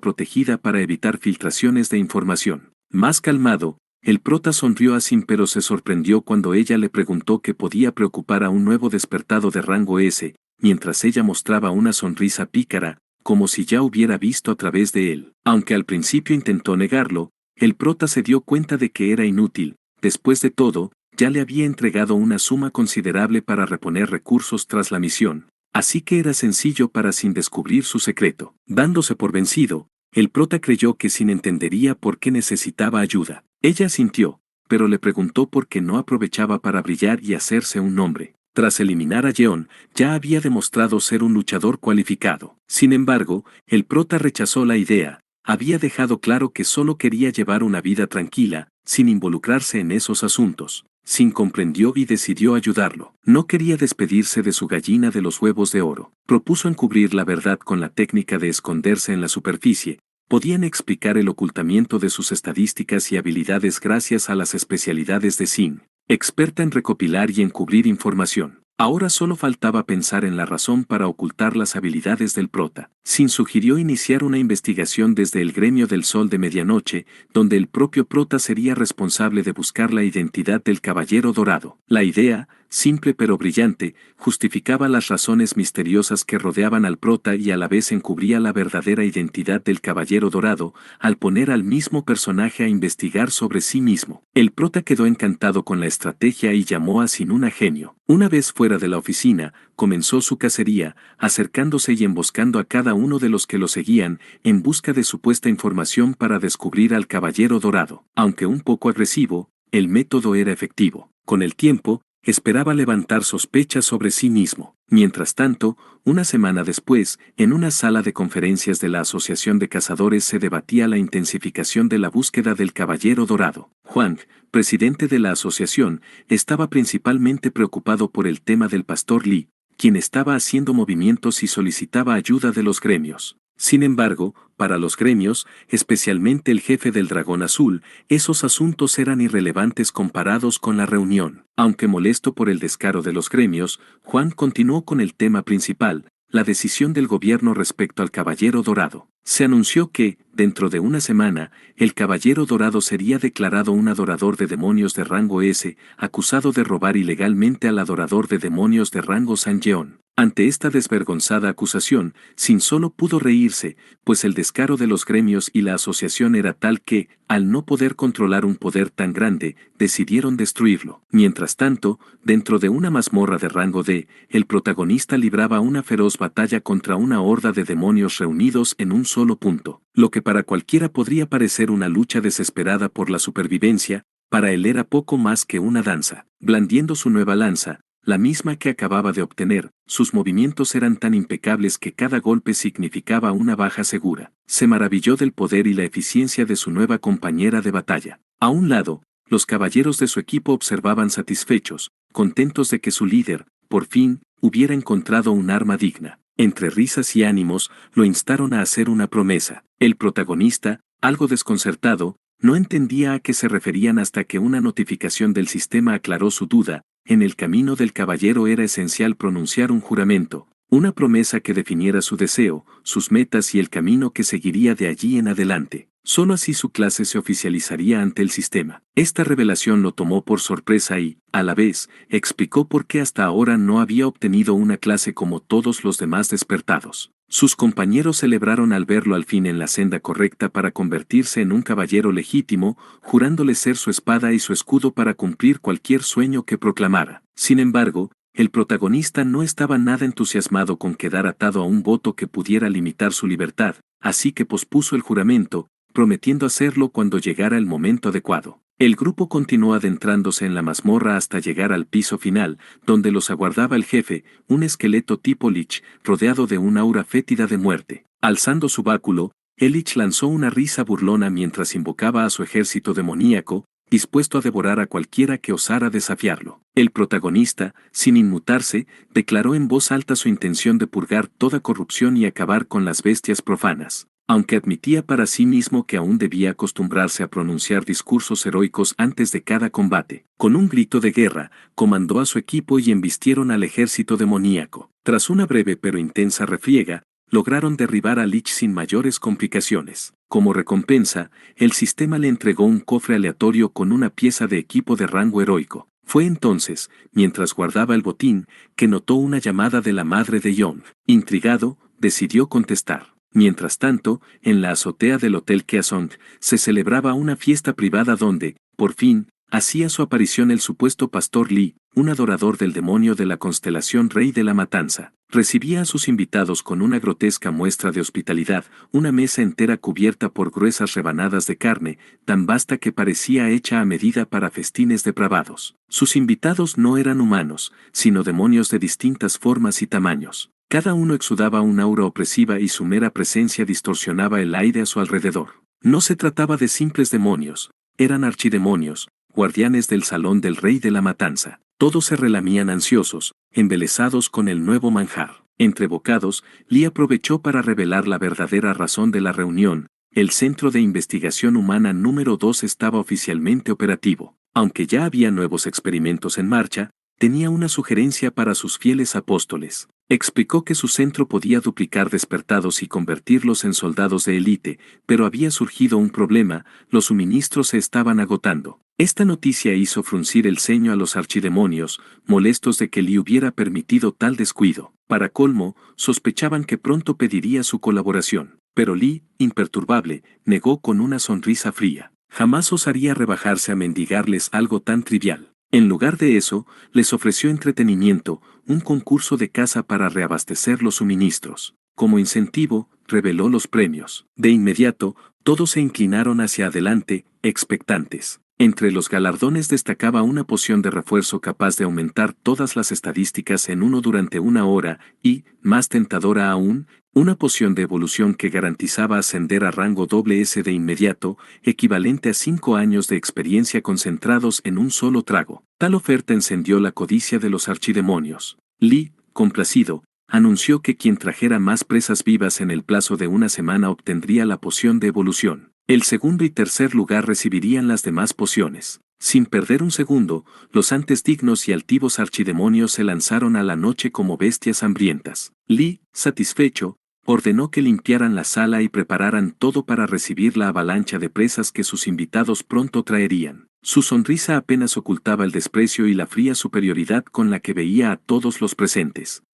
protegida para evitar filtraciones de información. Más calmado, el prota sonrió a Sin, pero se sorprendió cuando ella le preguntó qué podía preocupar a un nuevo despertado de rango S, mientras ella mostraba una sonrisa pícara, como si ya hubiera visto a través de él. Aunque al principio intentó negarlo, el prota se dio cuenta de que era inútil. Después de todo, ya le había entregado una suma considerable para reponer recursos tras la misión, así que era sencillo para Sin descubrir su secreto. Dándose por vencido, el prota creyó que Sin entendería por qué necesitaba ayuda. Ella sintió, pero le preguntó por qué no aprovechaba para brillar y hacerse un nombre. Tras eliminar a Yeon, ya había demostrado ser un luchador cualificado. Sin embargo, el prota rechazó la idea. Había dejado claro que solo quería llevar una vida tranquila, sin involucrarse en esos asuntos. Sin comprendió y decidió ayudarlo. No quería despedirse de su gallina de los huevos de oro. Propuso encubrir la verdad con la técnica de esconderse en la superficie. Podían explicar el ocultamiento de sus estadísticas y habilidades gracias a las especialidades de Sin, experta en recopilar y encubrir información. Ahora solo faltaba pensar en la razón para ocultar las habilidades del prota. Sin sugirió iniciar una investigación desde el gremio del Sol de Medianoche, donde el propio prota sería responsable de buscar la identidad del Caballero Dorado. La idea, simple pero brillante, justificaba las razones misteriosas que rodeaban al prota y a la vez encubría la verdadera identidad del Caballero Dorado, al poner al mismo personaje a investigar sobre sí mismo. El prota quedó encantado con la estrategia y llamó a Sin un genio. Una vez fuera de la oficina, comenzó su cacería, acercándose y emboscando a cada uno de los que lo seguían, en busca de supuesta información para descubrir al Caballero Dorado. Aunque un poco agresivo, el método era efectivo. Con el tiempo, esperaba levantar sospechas sobre sí mismo. Mientras tanto, una semana después, en una sala de conferencias de la Asociación de Cazadores se debatía la intensificación de la búsqueda del Caballero Dorado. Huang, presidente de la asociación, estaba principalmente preocupado por el tema del pastor Li, quien estaba haciendo movimientos y solicitaba ayuda de los gremios. Sin embargo, para los gremios, especialmente el jefe del Dragón Azul, esos asuntos eran irrelevantes comparados con la reunión. Aunque molesto por el descaro de los gremios, Juan continuó con el tema principal, la decisión del gobierno respecto al Caballero Dorado. Se anunció que, dentro de una semana, el Caballero Dorado sería declarado un adorador de demonios de rango S, acusado de robar ilegalmente al adorador de demonios de rango San Yeon. Ante esta desvergonzada acusación, Sin solo pudo reírse, pues el descaro de los gremios y la asociación era tal que, al no poder controlar un poder tan grande, decidieron destruirlo. Mientras tanto, dentro de una mazmorra de rango D, el protagonista libraba una feroz batalla contra una horda de demonios reunidos en un solo punto. Lo que para cualquiera podría parecer una lucha desesperada por la supervivencia, para él era poco más que una danza. Blandiendo su nueva lanza, la misma que acababa de obtener, sus movimientos eran tan impecables que cada golpe significaba una baja segura. Se maravilló del poder y la eficiencia de su nueva compañera de batalla. A un lado, los caballeros de su equipo observaban satisfechos, contentos de que su líder, por fin, hubiera encontrado un arma digna. Entre risas y ánimos, lo instaron a hacer una promesa. El protagonista, algo desconcertado, no entendía a qué se referían hasta que una notificación del sistema aclaró su duda. En el camino del caballero era esencial pronunciar un juramento, una promesa que definiera su deseo, sus metas y el camino que seguiría de allí en adelante. Solo así su clase se oficializaría ante el sistema. Esta revelación lo tomó por sorpresa y, a la vez, explicó por qué hasta ahora no había obtenido una clase como todos los demás despertados. Sus compañeros celebraron al verlo al fin en la senda correcta para convertirse en un caballero legítimo, jurándole ser su espada y su escudo para cumplir cualquier sueño que proclamara. Sin embargo, el protagonista no estaba nada entusiasmado con quedar atado a un voto que pudiera limitar su libertad, así que pospuso el juramento, prometiendo hacerlo cuando llegara el momento adecuado. El grupo continuó adentrándose en la mazmorra hasta llegar al piso final, donde los aguardaba el jefe, un esqueleto tipo Lich, rodeado de un aura fétida de muerte. Alzando su báculo, el Lich lanzó una risa burlona mientras invocaba a su ejército demoníaco, dispuesto a devorar a cualquiera que osara desafiarlo. El protagonista, sin inmutarse, declaró en voz alta su intención de purgar toda corrupción y acabar con las bestias profanas. Aunque admitía para sí mismo que aún debía acostumbrarse a pronunciar discursos heroicos antes de cada combate, con un grito de guerra, comandó a su equipo y embistieron al ejército demoníaco. Tras una breve pero intensa refriega, lograron derribar a Lich sin mayores complicaciones. Como recompensa, el sistema le entregó un cofre aleatorio con una pieza de equipo de rango heroico. Fue entonces, mientras guardaba el botín, que notó una llamada de la madre de Young. Intrigado, decidió contestar. Mientras tanto, en la azotea del Hotel Keasong, se celebraba una fiesta privada donde, por fin, hacía su aparición el supuesto pastor Lee, un adorador del demonio de la constelación Rey de la Matanza. Recibía a sus invitados con una grotesca muestra de hospitalidad, una mesa entera cubierta por gruesas rebanadas de carne, tan vasta que parecía hecha a medida para festines depravados. Sus invitados no eran humanos, sino demonios de distintas formas y tamaños. Cada uno exudaba un aura opresiva y su mera presencia distorsionaba el aire a su alrededor. No se trataba de simples demonios, eran archidemonios, guardianes del salón del Rey de la Matanza. Todos se relamían ansiosos, embelesados con el nuevo manjar. Entre bocados, Lee aprovechó para revelar la verdadera razón de la reunión. El Centro de Investigación Humana número 2 estaba oficialmente operativo. Aunque ya había nuevos experimentos en marcha, tenía una sugerencia para sus fieles apóstoles. Explicó que su centro podía duplicar despertados y convertirlos en soldados de élite, pero había surgido un problema: los suministros se estaban agotando. Esta noticia hizo fruncir el ceño a los archidemonios, molestos de que Lee hubiera permitido tal descuido. Para colmo, sospechaban que pronto pediría su colaboración. Pero Lee, imperturbable, negó con una sonrisa fría. Jamás osaría rebajarse a mendigarles algo tan trivial. En lugar de eso, les ofreció entretenimiento, un concurso de caza para reabastecer los suministros. Como incentivo, reveló los premios. De inmediato, todos se inclinaron hacia adelante, expectantes. Entre los galardones destacaba una poción de refuerzo capaz de aumentar todas las estadísticas en uno durante una hora y, más tentadora aún, una poción de evolución que garantizaba ascender a rango S de inmediato, equivalente a 5 años de experiencia concentrados en un solo trago. Tal oferta encendió la codicia de los archidemonios. Lee, complacido, anunció que quien trajera más presas vivas en el plazo de una semana obtendría la poción de evolución. El segundo y tercer lugar recibirían las demás pociones. Sin perder un segundo, los antes dignos y altivos archidemonios se lanzaron a la noche como bestias hambrientas. Lee, satisfecho, ordenó que limpiaran la sala y prepararan todo para recibir la avalancha de presas que sus invitados pronto traerían. Su sonrisa apenas ocultaba el desprecio y la fría superioridad con la que veía a todos los presentes.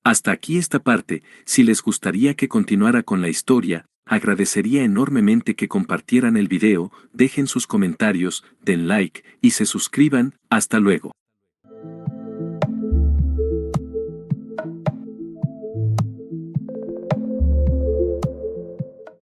Hasta aquí esta parte. Si les gustaría que continuara con la historia, agradecería enormemente que compartieran el video, dejen sus comentarios, den like y se suscriban. Hasta luego.